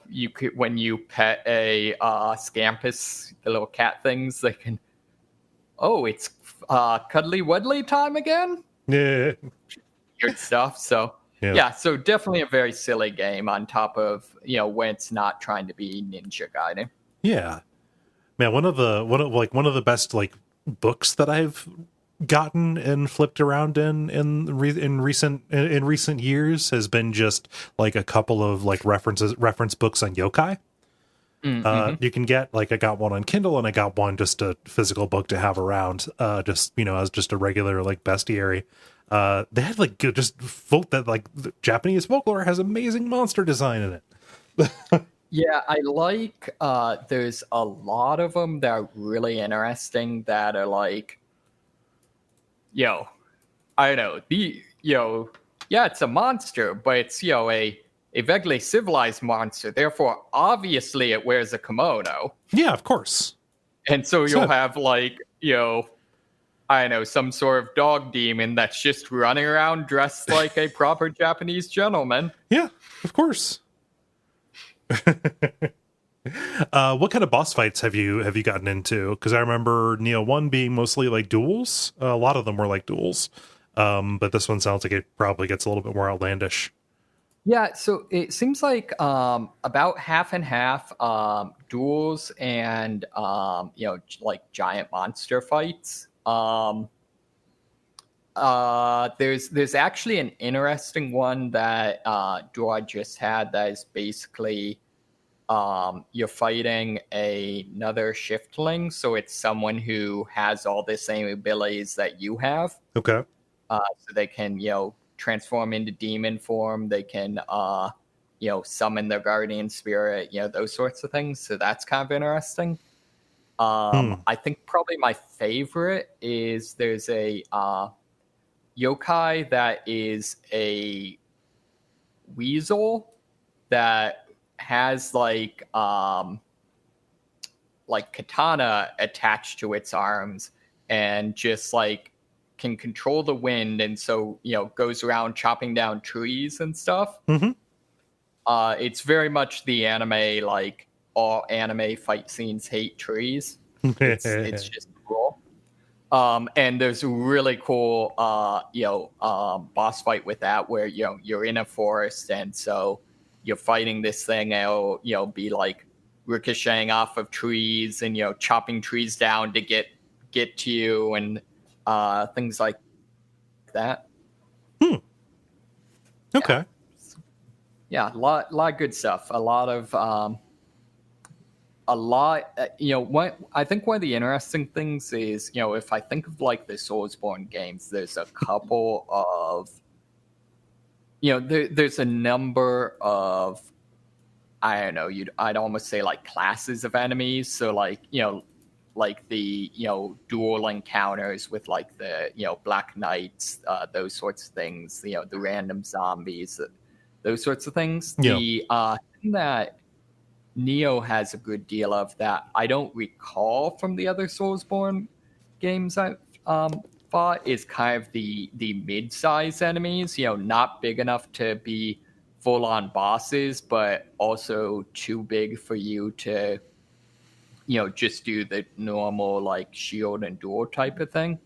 you could, when you pet a scampus, the little cat things, they can, oh, it's cuddly wuddly time again? Yeah. Weird stuff. So yeah, so definitely a very silly game on top of, when it's not trying to be Ninja Gaiden. Yeah. Man, one of the best like books that I've gotten and flipped around in recent years has been just like a couple of like reference books on yokai. You can get, like, I got one on Kindle and I got one just a physical book to have around, just, as just a regular like bestiary. They had like just folk that like the Japanese folklore has amazing monster design in it. Yeah, I like, there's a lot of them that are really interesting that are like, I don't know, yeah, it's a monster, but it's, a vaguely civilized monster. Therefore, obviously it wears a kimono. Yeah, of course. And so you'll have like, I don't know, some sort of dog demon that's just running around dressed like a proper Japanese gentleman. Yeah, of course. What kind of boss fights have you gotten into? Because I remember Nioh 1 being mostly like duels. A lot of them were like duels. But this one sounds like it probably gets a little bit more outlandish. Yeah, so it seems like about half and half, duels and like giant monster fights. There's actually an interesting one that Dora just had that is basically you're fighting another shiftling, so it's someone who has all the same abilities that you have. Okay. So they can, transform into demon form. They can, summon their guardian spirit, those sorts of things. So that's kind of interesting. I think probably my favorite is there's a yokai that is a weasel that has like katana attached to its arms and just like can control the wind, and so goes around chopping down trees and stuff. It's very much the anime, like all anime fight scenes hate trees. It's just cool. And there's a really cool boss fight with that where you're in a forest, and so you're fighting this thing. It'll be like ricocheting off of trees and chopping trees down to get to you, and things like that. Okay. Yeah, a lot of good stuff. A lot of I think one of the interesting things is, if I think of like the Soulsborne games, there's a couple of, there's a number of, I don't know, I'd almost say like classes of enemies. So like, like the, dual encounters with like the, Black Knights, those sorts of things, the random zombies, those sorts of things. Yeah. The thing that Nioh has a good deal of that I don't recall from the other Soulsborne games I've fought is kind of the mid-size enemies, not big enough to be full-on bosses, but also too big for you to, just do the normal like shield and duel type of thing.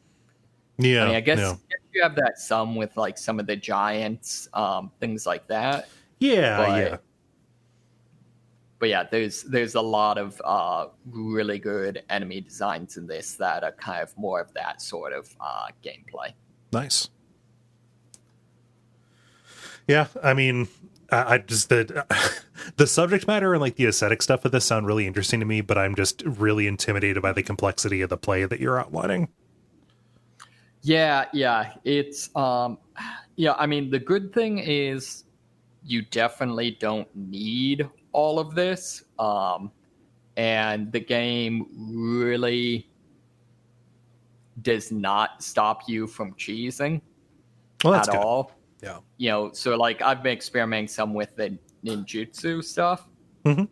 Yeah. I mean, I guess you have that some with like some of the giants, things like that. Yeah. But yeah, there's a lot of really good enemy designs in this that are kind of more of that sort of gameplay. Nice. Yeah, I mean, I just the subject matter and like the aesthetic stuff of this sound really interesting to me, but I'm just really intimidated by the complexity of the play that you're outlining. Yeah, it's I mean, the good thing is you definitely don't need all of this. and the game really does not stop you from cheesing Well, that's at good. all. Yeah. So like I've been experimenting some with the ninjutsu stuff. Mhm.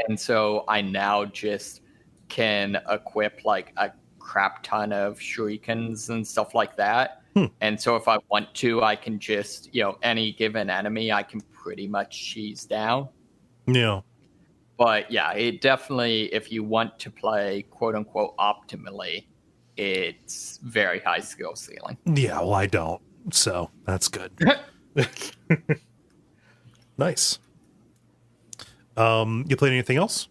And so I now just can equip like a crap ton of shurikens and stuff like that. And so if I want to, I can just, any given enemy, I can pretty much cheese down. Yeah. But yeah, it definitely, if you want to play quote unquote optimally, it's very high skill ceiling. Yeah, well, I don't. So that's good. Nice. You played anything else?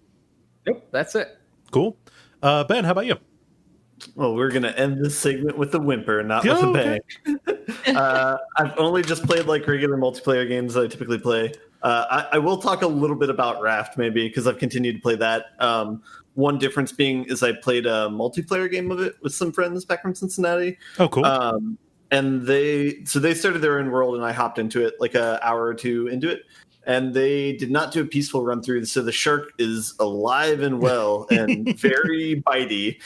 Nope, that's it. Cool. Ben, how about you? Well, we're going to end this segment with a whimper, not with a Okay. bang. I've only just played like regular multiplayer games that I typically play. I will talk a little bit about Raft, maybe, because I've continued to play that. One difference being is I played a multiplayer game of it with some friends back from Cincinnati. Oh, cool. And they started their own world, and I hopped into it like an hour or two into it. And they did not do a peaceful run through, so the shark is alive and well and very bitey.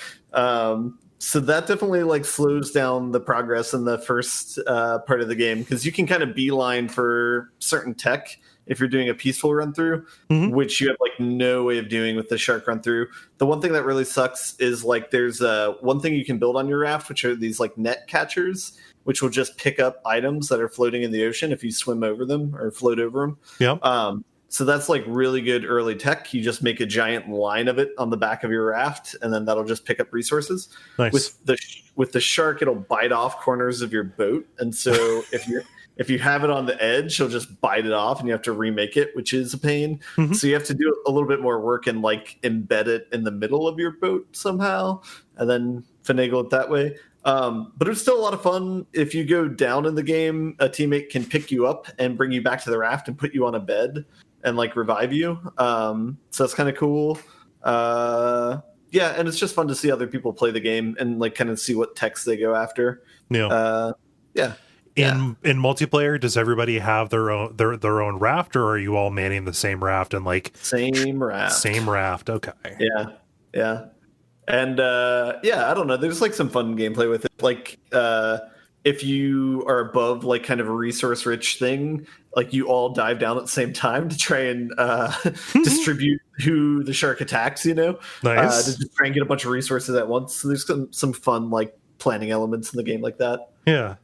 So that definitely like slows down the progress in the first part of the game, because you can kind of beeline for certain tech if you're doing a peaceful run through, which you have like no way of doing with the shark run through. The one thing that really sucks is like there's one thing you can build on your raft, which are these like net catchers, which will just pick up items that are floating in the ocean if you swim over them or float over them. Yeah. So that's like really good early tech. You just make a giant line of it on the back of your raft, and then that'll just pick up resources. Nice. With the shark, it'll bite off corners of your boat, and so if you have it on the edge, he'll just bite it off, and you have to remake it, which is a pain. So you have to do a little bit more work and like embed it in the middle of your boat somehow, and then finagle it that way. But it's still a lot of fun. If you go down in the game, a teammate can pick you up and bring you back to the raft and put you on a bed and like revive you. So that's kind of cool. Yeah, and it's just fun to see other people play the game and like kind of see what techs they go after. Yeah. Yeah. In multiplayer, does everybody have their own raft, or are you all manning the same raft and like Same raft? Same raft. Okay. Yeah. And I don't know. There's like some fun gameplay with it. Like if you are above like kind of a resource rich thing, like you all dive down at the same time to try and distribute who the shark attacks. Nice. To just try and get a bunch of resources at once. So there's some fun like planning elements in the game like that. Yeah.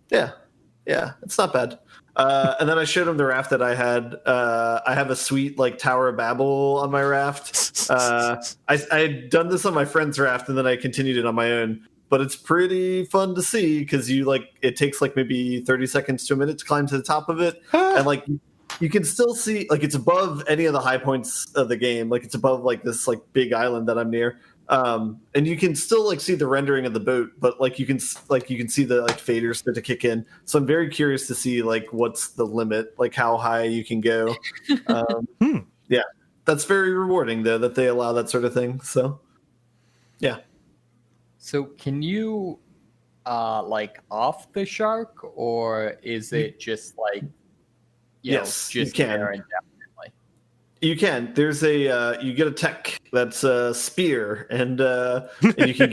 Yeah, it's not bad. And then I showed him the raft that I had. I have a sweet like Tower of Babel on my raft. I had done this on my friend's raft, and then I continued it on my own. But it's pretty fun to see because it takes like maybe 30 seconds to a minute to climb to the top of it, and like you can still see like it's above any of the high points of the game. Like it's above like this like big island that I'm near. And you can still like see the rendering of the boat, but like you can see the like faders start to kick in. So I'm very curious to see like what's the limit, like how high you can go. Yeah, that's very rewarding though that they allow that sort of thing. So yeah. So can you like off the shark, or is it just like yes, just you can. there indefinitely? You can. There's you get a tech that's a spear, and you can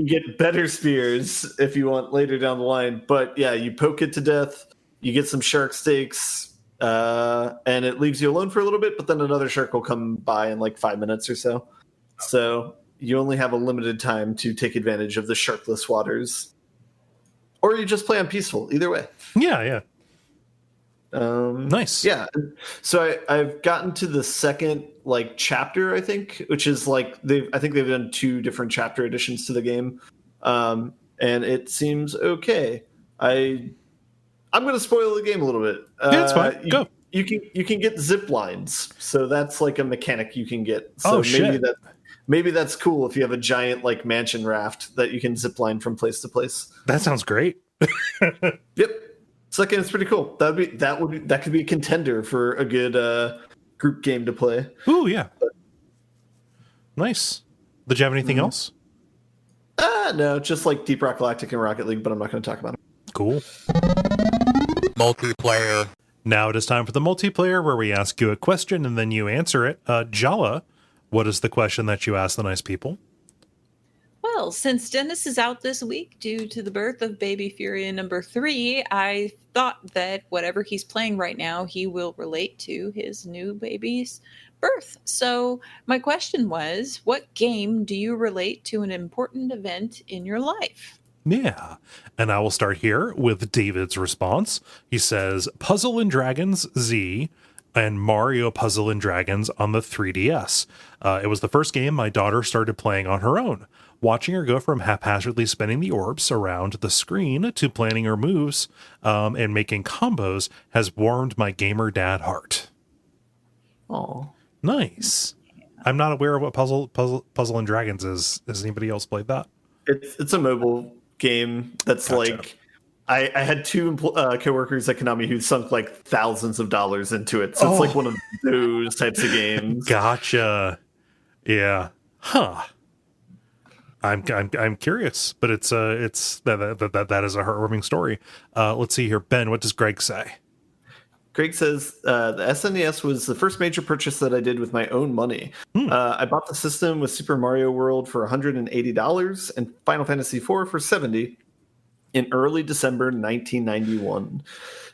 get better spears if you want later down the line. But yeah, you poke it to death, you get some shark steaks, and it leaves you alone for a little bit. But then another shark will come by in like 5 minutes or so. So you only have a limited time to take advantage of the sharkless waters, or you just play on peaceful. Either way. Yeah. Nice. Yeah. So I've gotten to the second like chapter, I think, which is like I think they've done 2 different chapter additions to the game. And it seems okay. I'm going to spoil the game a little bit. Yeah, it's fine. Go. You can get zip lines. So that's like a mechanic you can get. So maybe that's cool if you have a giant like mansion raft that you can zip line from place to place. That sounds great. Yep. Second, it's pretty cool. That could be a contender for a good group game to play. Ooh, yeah. Nice. Did you have anything else? No, just like Deep Rock Galactic and Rocket League, but I'm not going to talk about it. Cool. Multiplayer. Now it is time for the multiplayer, where we ask you a question and then you answer it. Jala, What is the question that you ask the nice people? Well, since Dennis is out this week due to the birth of baby Furia number 3, I thought that whatever he's playing right now, he will relate to his new baby's birth. So, my question was, what game do you relate to an important event in your life? Yeah. And I will start here with David's response. He says, Puzzle and Dragons Z and Mario Puzzle and Dragons on the 3DS. It was the first game my daughter started playing on her own. Watching her go from haphazardly spinning the orbs around the screen to planning her moves and making combos has warmed my gamer dad heart. Oh, Nice. I'm not aware of what Puzzle and Dragons is. Has anybody else played that? it's a mobile game that's Gotcha. like I had two coworkers at Konami who sunk like thousands of dollars into it. So it's like one of those types of games. Gotcha. Yeah. Huh. I'm curious, but it's that is a heartwarming story. Let's see here, Ben. What does Greg say? Greg says, the SNES was the first major purchase that I did with my own money. I bought the system with Super Mario World for $180 and Final Fantasy IV for $70 in early December 1991.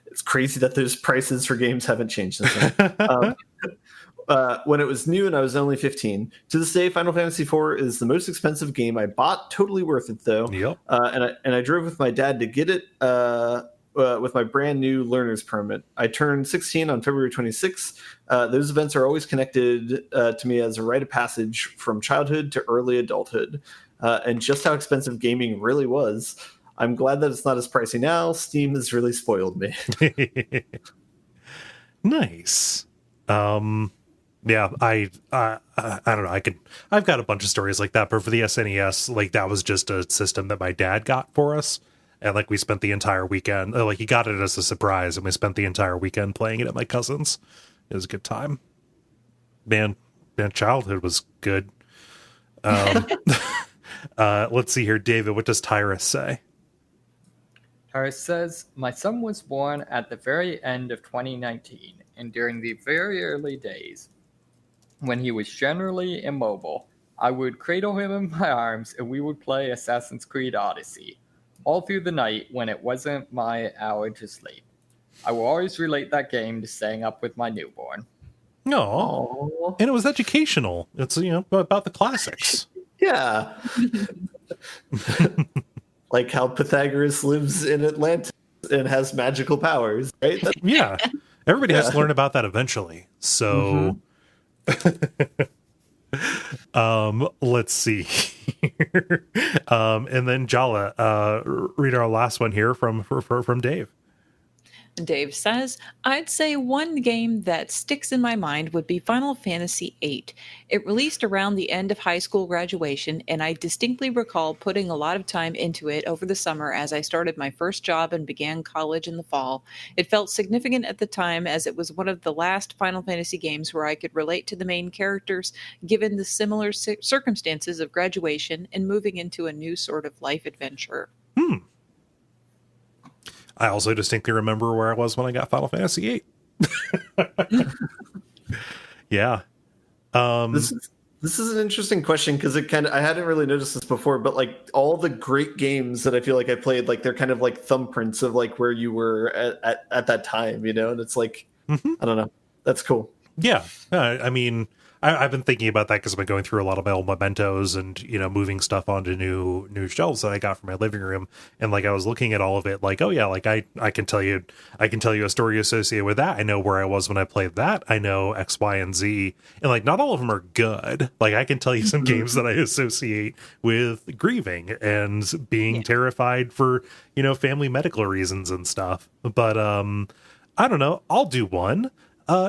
It's crazy that those prices for games haven't changed since then. When it was new and I was only 15. To this day, Final Fantasy IV is the most expensive game I bought. Totally worth it, though. Yep. And I drove with my dad to get it with my brand new learner's permit. I turned 16 on February 26th. Those events are always connected to me as a rite of passage from childhood to early adulthood. And just how expensive gaming really was. I'm glad that it's not as pricey now. Steam has really spoiled me. Nice. Yeah, I don't know. I've got a bunch of stories like that, but for the SNES, like that was just a system that my dad got for us. And like we spent the entire weekend, like he got it as a surprise and we spent the entire weekend playing it at my cousin's. It was a good time. Man, childhood was good. Let's see here. David, what does Tyrus say? Tyrus says, my son was born at the very end of 2019, and during the very early days, when he was generally immobile, I would cradle him in my arms and we would play Assassin's Creed Odyssey, all through the night when it wasn't my hour to sleep. I will always relate that game to staying up with my newborn. No, and it was educational. It's, about the classics. Yeah. Like how Pythagoras lives in Atlantis and has magical powers, right? Yeah. Everybody has to learn about that eventually. So, let's see here. And then Jala, read our last one here from Dave. Dave says, I'd say one game that sticks in my mind would be Final Fantasy VIII. It released around the end of high school graduation, and I distinctly recall putting a lot of time into it over the summer as I started my first job and began college in the fall. It felt significant at the time as it was one of the last Final Fantasy games where I could relate to the main characters, given the similar circumstances of graduation and moving into a new sort of life adventure. I also distinctly remember where I was when I got Final Fantasy VIII. Yeah. This is an interesting question because I hadn't really noticed this before, but like all the great games that I feel like I played, like they're kind of like thumbprints of like where you were at that time, and it's like, I don't know. That's cool. Yeah. I mean, I've been thinking about that because I've been going through a lot of my old mementos and, moving stuff onto new shelves that I got from my living room. And like, I was looking at all of it like, oh yeah, like I can tell you a story associated with that. I know where I was when I played that. I know X, Y, and Z. And like, not all of them are good. Like I can tell you some games that I associate with grieving and being terrified for, family medical reasons and stuff. But, I don't know. I'll do one.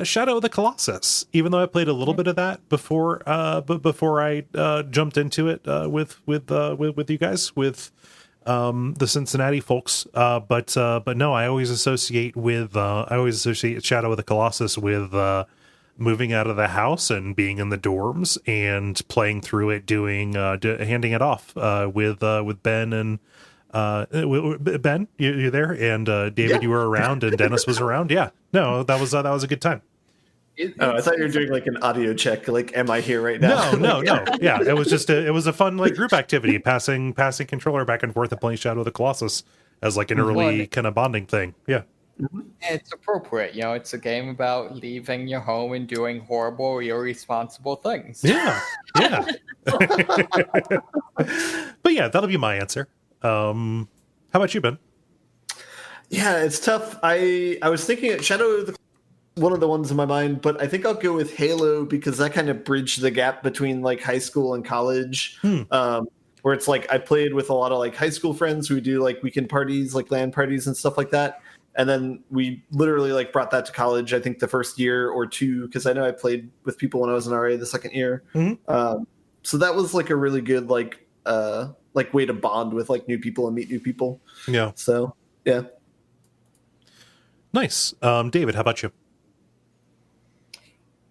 Shadow of the Colossus, even though I played a little bit of that before I jumped into it with you guys, with the Cincinnati folks. But no, I always associate Shadow of the Colossus with moving out of the house and being in the dorms and playing through it, handing it off with Ben and Ben, you there, and David, you were around, and Dennis was around. Yeah, no, that was a good time. Oh, I thought you were doing like an audio check. Like, am I here right now? No. Yeah, it was just it was a fun like group activity, passing controller back and forth and playing Shadow of the Colossus as like an early kind of bonding thing. Yeah. It's appropriate, it's a game about leaving your home and doing horrible, irresponsible things. Yeah. But yeah, that'll be my answer. How about you, Ben? Yeah, it's tough. I was thinking Shadow of the one of the ones in my mind, but I think I'll go with Halo because that kind of bridged the gap between like high school and college. Where it's like I played with a lot of like high school friends who do like weekend parties, like LAN parties and stuff like that. And then we literally like brought that to college, I think the first year or two, because I know I played with people when I was in RA the second year. So that was like a really good like way to bond with like new people and meet new people. Yeah. So yeah. Nice. David, how about you?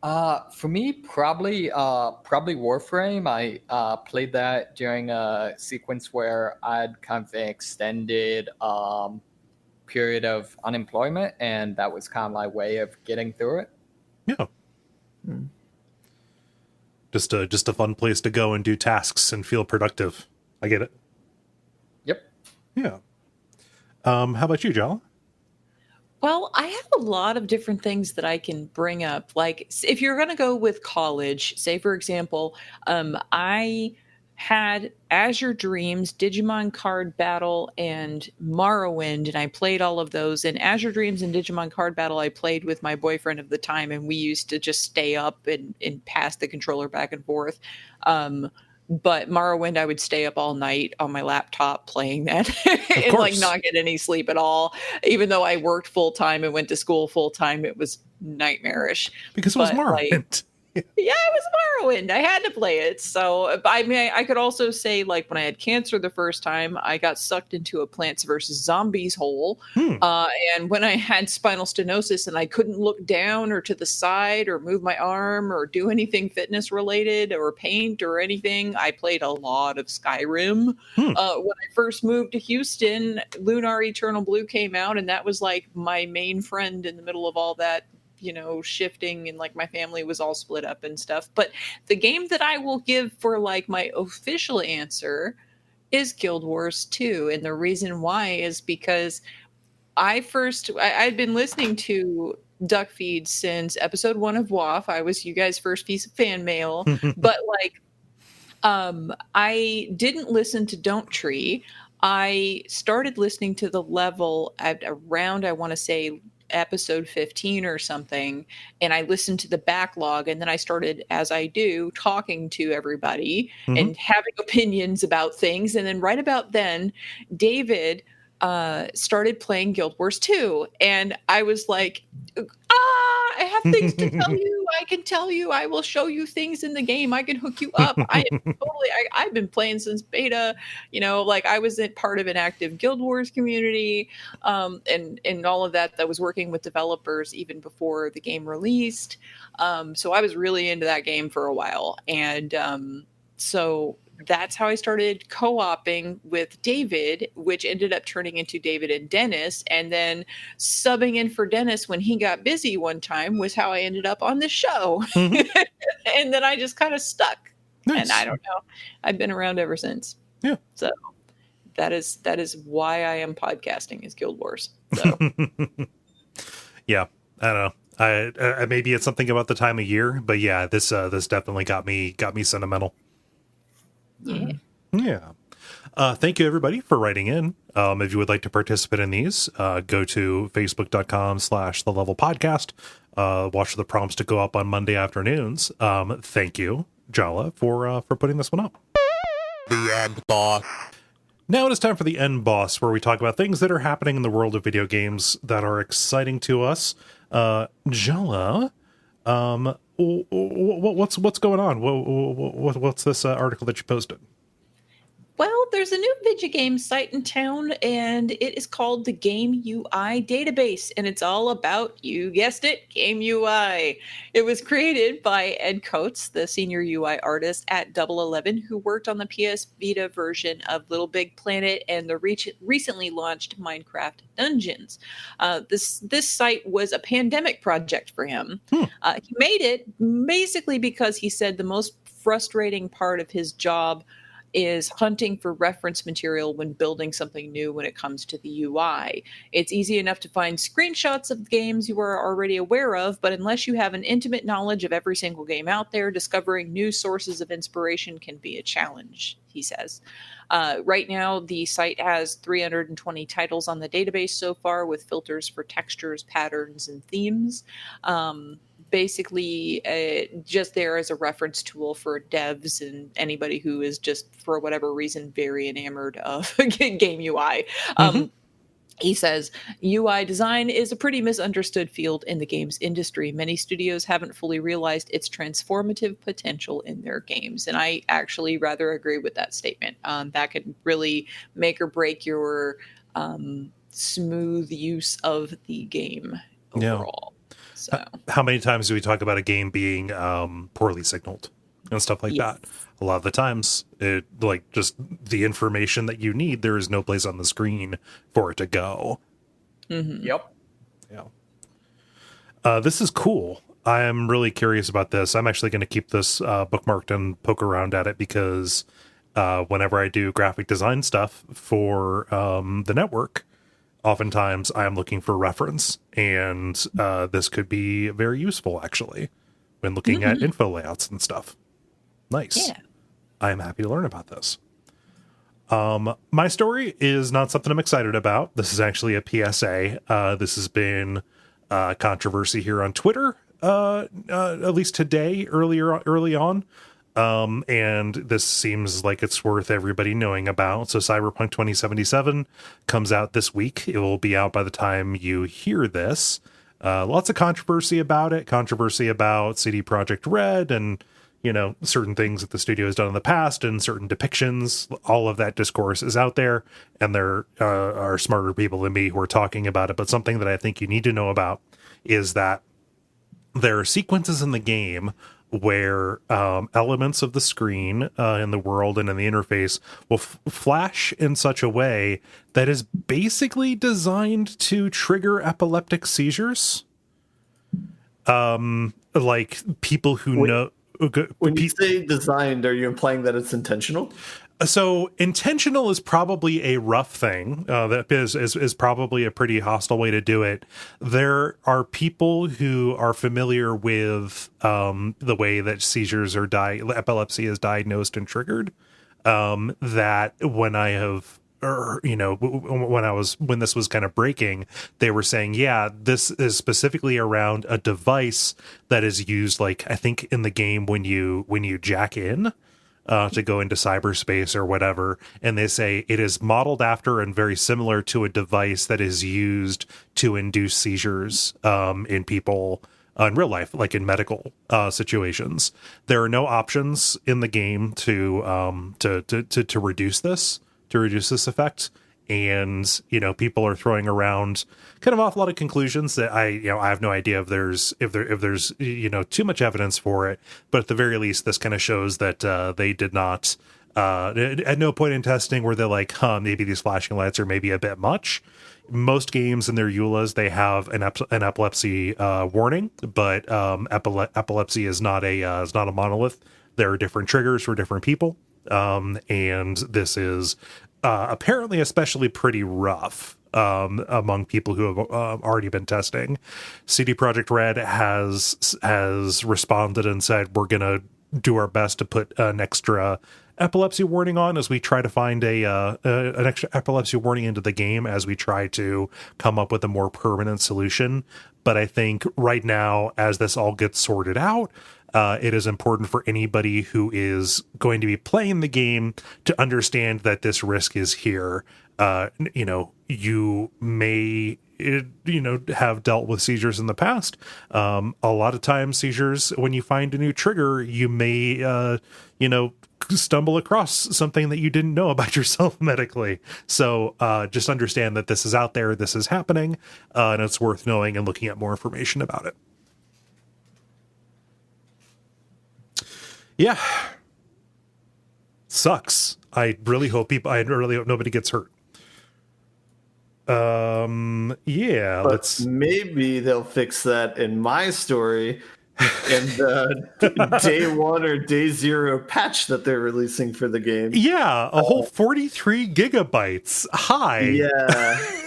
For me, probably Warframe. I played that during a sequence where I'd kind of an extended period of unemployment, and that was kind of my way of getting through it. Yeah. Just a fun place to go and do tasks and feel productive. I get it. Yep. Yeah. How about you, Jala? Well, I have a lot of different things that I can bring up. Like, if you're going to go with college, say, for example, I had Azure Dreams, Digimon Card Battle, and Morrowind, and I played all of those. And Azure Dreams and Digimon Card Battle, I played with my boyfriend of the time, and we used to just stay up and pass the controller back and forth. But Morrowind, I would stay up all night on my laptop playing that and like not get any sleep at all. Even though I worked full time and went to school full time, it was nightmarish. Because it was Morrowind. Yeah, it was Morrowind. I had to play it. So, I mean, I could also say, like, when I had cancer the first time, I got sucked into a Plants vs. Zombies hole. And when I had spinal stenosis and I couldn't look down or to the side or move my arm or do anything fitness related or paint or anything, I played a lot of Skyrim. When I first moved to Houston, Lunar Eternal Blue came out, and that was like my main friend in the middle of all that shifting, and like my family was all split up and stuff. But the game that I will give for like my official answer is Guild Wars 2. And the reason why is because I'd been listening to Duckfeed since episode 1 of WAF. I was you guys' first piece of fan mail. But like I didn't listen to Don't Tree. I started listening to the level at around, I want to say, episode 15 or something, and I listened to the backlog, and then I started, as I do, talking to everybody and having opinions about things. And then right about then, David started playing Guild Wars 2, and I was like, I have things to tell you. I can tell you. I will show you things in the game. I can hook you up. I've been playing since beta. Like I was part of an active Guild Wars community, and all of that. That was working with developers even before the game released. So I was really into that game for a while, and so that's how I started co-oping with David, which ended up turning into David and Dennis. And then subbing in for Dennis when he got busy one time was how I ended up on this show. And then I just kind of stuck. Nice. And I don't know. I've been around ever since. Yeah. So that is why I am podcasting, is Guild Wars. So yeah, I don't know. I maybe it's something about the time of year, but yeah, this definitely got me sentimental. Yeah. Thank you, everybody, for writing in. If you would like to participate in these, go to facebook.com/the level podcast. Watch the prompts to go up on Monday afternoons. Thank you, Jala, for putting this one up. The end boss. Now it is time for the end boss, where we talk about things that are happening in the world of video games that are exciting to us. Jala, what's going on? What's this article that you posted? Well, there's a new video game site in town, and it is called the Game UI Database, and it's all about, you guessed it, Game UI. It was created by Ed Coates, the senior UI artist at Double 11, who worked on the PS Vita version of Little Big Planet and the recently launched Minecraft Dungeons. This site was a pandemic project for him. He made it basically because he said the most frustrating part of his job is hunting for reference material when building something new when it comes to the UI. It's easy enough to find screenshots of games you are already aware of, but unless you have an intimate knowledge of every single game out there, discovering new sources of inspiration can be a challenge, he says. Right now, the site has 320 titles on the database so far, with filters for textures, patterns, and themes. Basically, just there as a reference tool for devs and anybody who is just, for whatever reason, very enamored of game UI. He says, UI design is a pretty misunderstood field in the games industry. Many studios haven't fully realized its transformative potential in their games. And I actually rather agree with that statement. That could really make or break your smooth use of the game overall. So, how many times do we talk about a game being poorly signaled and stuff like that? A lot of the times, it like just the information that you need, there is no place on the screen for it to go. Yep. Yeah. This is cool. I'm really curious about this. I'm actually going to keep this bookmarked and poke around at it because whenever I do graphic design stuff for the network, oftentimes I am looking for reference, and this could be very useful, actually, when looking at info layouts and stuff. Nice. Yeah. I am happy to learn about this. My story is not something I'm excited about. This is actually a PSA. This has been controversy here on Twitter, at least today, early on. And this seems like it's worth everybody knowing about. So Cyberpunk 2077 comes out this week. It will be out by the time you hear this. Lots of controversy about it, controversy about CD Projekt Red and, you know, certain things that the studio has done in the past and certain depictions. All of that discourse is out there, and there are smarter people than me who are talking about it. But something that I think you need to know about is that there are sequences in the game where elements of the screen in the world and in the interface will flash in such a way that is basically designed to trigger epileptic seizures. Like people who know. When you say designed, are you implying that it's intentional? So intentional is probably a rough thing. That is probably a pretty hostile way to do it. There are people who are familiar with the way that seizures are epilepsy is diagnosed and triggered. That when I have, when this was kind of breaking, they were saying, yeah, this is specifically around a device that is used, like I think in the game when you jack in. To go into cyberspace or whatever, and they say it is modeled after and very similar to a device that is used to induce seizures in people in real life, like in medical situations. There are no options in the game to reduce this effect. And, you know, people are throwing around kind of off a lot of conclusions that I have no idea if there's too much evidence for it. But at the very least, this kind of shows that they did not, at no point in testing were they like, maybe these flashing lights are maybe a bit much. Most games in their EULAs, they have an epilepsy warning, but epilepsy is not a monolith. There are different triggers for different people. And this is apparently especially pretty rough among people who have already been testing. CD Projekt Red has responded and said, we're going to do our best to put an extra epilepsy warning on as we try to find an extra epilepsy warning into the game as we try to come up with a more permanent solution. But I think right now, as this all gets sorted out, it is important for anybody who is going to be playing the game to understand that this risk is here. You may, have dealt with seizures in the past. A lot of times seizures, when you find a new trigger, you may, stumble across something that you didn't know about yourself medically. So just understand that this is out there, this is happening, and it's worth knowing and looking at more information about it. Yeah. Sucks. I really hope nobody gets hurt. Yeah, But maybe they'll fix that in my story in the day 1 or day 0 patch that they're releasing for the game. Yeah, a whole 43 gigabytes. Hi.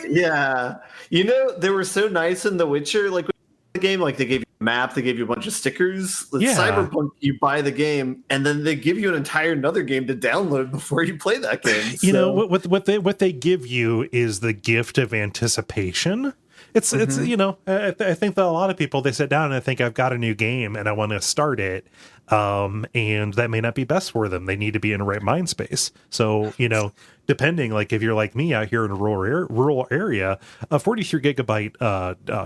Yeah. You know, they were so nice in The Witcher, like the game, like they gave you a map, they gave you a bunch of stickers. With Cyberpunk, you buy the game, and then they give you an entire another game to download before you play that game. You know, what they give you is the gift of anticipation. It's you know, I think that a lot of people, they sit down and they think, I've got a new game and I want to start it, and that may not be best for them. They need to be in the right mind space. So, you know, depending, like if you're like me out here in a rural area, a 43 gigabyte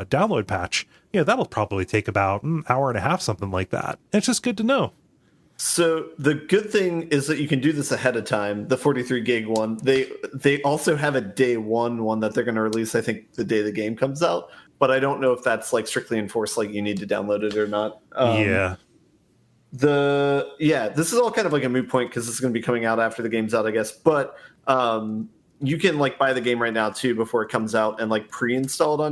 download patch, yeah, that'll probably take about an hour and a half, something like that. It's just good to know. So the good thing is that you can do this ahead of time. The 43 gig one, they also have a day one that they're going to release, I think, the day the game comes out. But I don't know if that's like strictly enforced, like you need to download it or not. This is all kind of like a moot point because this is going to be coming out after the game's out, I guess. But you can like buy the game right now too before it comes out and like pre-install it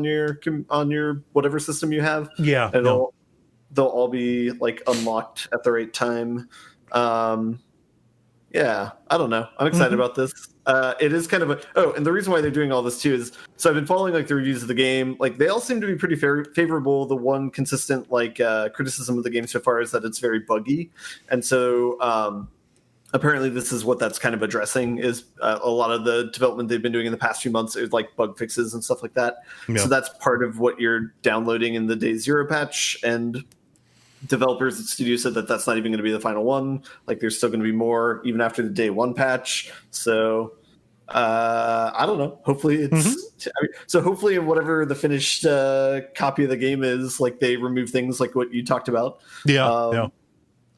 on your whatever system you have. Yeah, they'll all be like unlocked at the right time. Yeah, I don't know. I'm excited about this. It is kind of and the reason why they're doing all this too is, so I've been following like the reviews of the game. Like they all seem to be pretty favorable. The one consistent like criticism of the game so far is that it's very buggy, and so apparently this is what that's kind of addressing, is a lot of the development they've been doing in the past few months is like bug fixes and stuff like that. Yeah. So that's part of what you're downloading in the day 0 patch, and developers at studio said that that's not even going to be the final one. Like there's still going to be more even after the day 1 patch. So I don't know. Hopefully it's so hopefully in whatever the finished copy of the game is, like they remove things like what you talked about.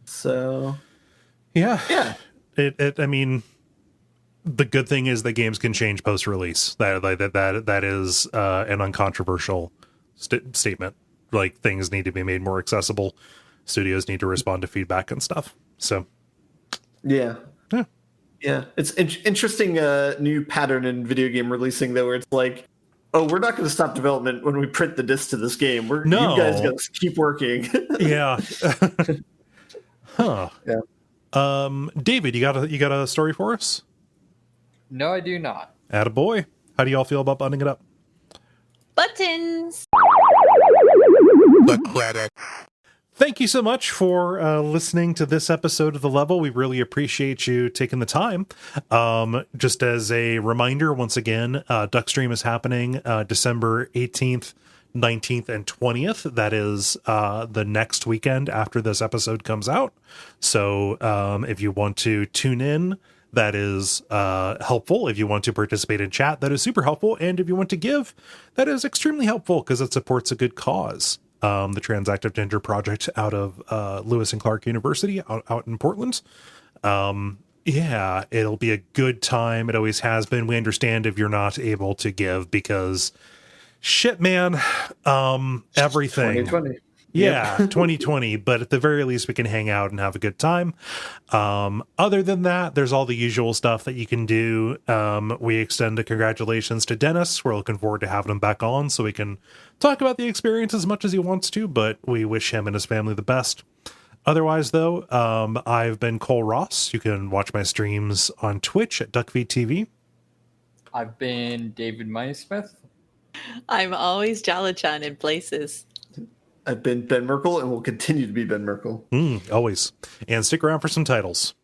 So yeah. I mean, the good thing is that games can change post-release. That is an uncontroversial statement. Like things need to be made more accessible. Studios need to respond to feedback and stuff. So yeah. It's interesting new pattern in video game releasing though, where it's like, oh, we're not going to stop development when we print the disc to this game. You guys got to keep working. Yeah. Huh. Yeah. David, you got a story for us? No, I do not. Attaboy. How do y'all feel about buttoning it up? Buttons. The credit. Thank you so much for listening to this episode of The Level. We really appreciate you taking the time. Just as a reminder, once again, Duckstream is happening December 18th, 19th, and 20th. That is the next weekend after this episode comes out. So if you want to tune in, that is helpful. If you want to participate in chat, that is super helpful. And if you want to give, that is extremely helpful because it supports a good cause. The Transactive Ginger Project out of Lewis and Clark University out in Portland. Yeah, it'll be a good time. It always has been. We understand if you're not able to give because shit, man, everything. 2020. Yeah, 2020, but at the very least we can hang out and have a good time. Other than that, there's all the usual stuff that you can do. We extend a congratulations to Dennis. We're looking forward to having him back on so we can talk about the experience as much as he wants to, but we wish him and his family the best. Otherwise, though, I've been Kole Ross. You can watch my streams on Twitch at Duckfeed.tv. I've been David Smith. I'm always Jala-chan in places. I've been Ben Merkel and will continue to be Ben Merkel. Always. And stick around for some titles.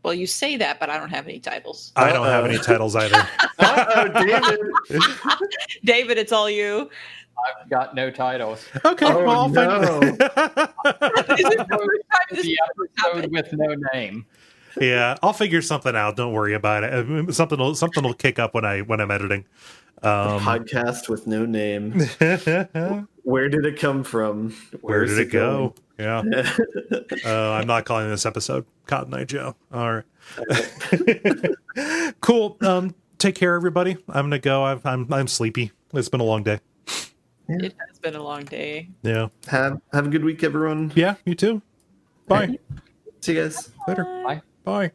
Well, you say that, but I don't have any titles. I don't have any titles either. David. David, it's all you. I've got no titles. Okay, Oh, well, I'll no. find. The episode with no name. Yeah, I'll figure something out. Don't worry about it. Something will kick up when I'm editing. Podcast with no name. Where did it come from? Where did it go? going? Yeah. I'm not calling this episode Cotton Eye Joe. All right. Cool. Take care, everybody. I'm gonna go. I'm sleepy. It's been a long day. It has been a long day. Yeah. Have a good week, everyone. Yeah. You too. Bye. See you guys Later. Bye. Bye.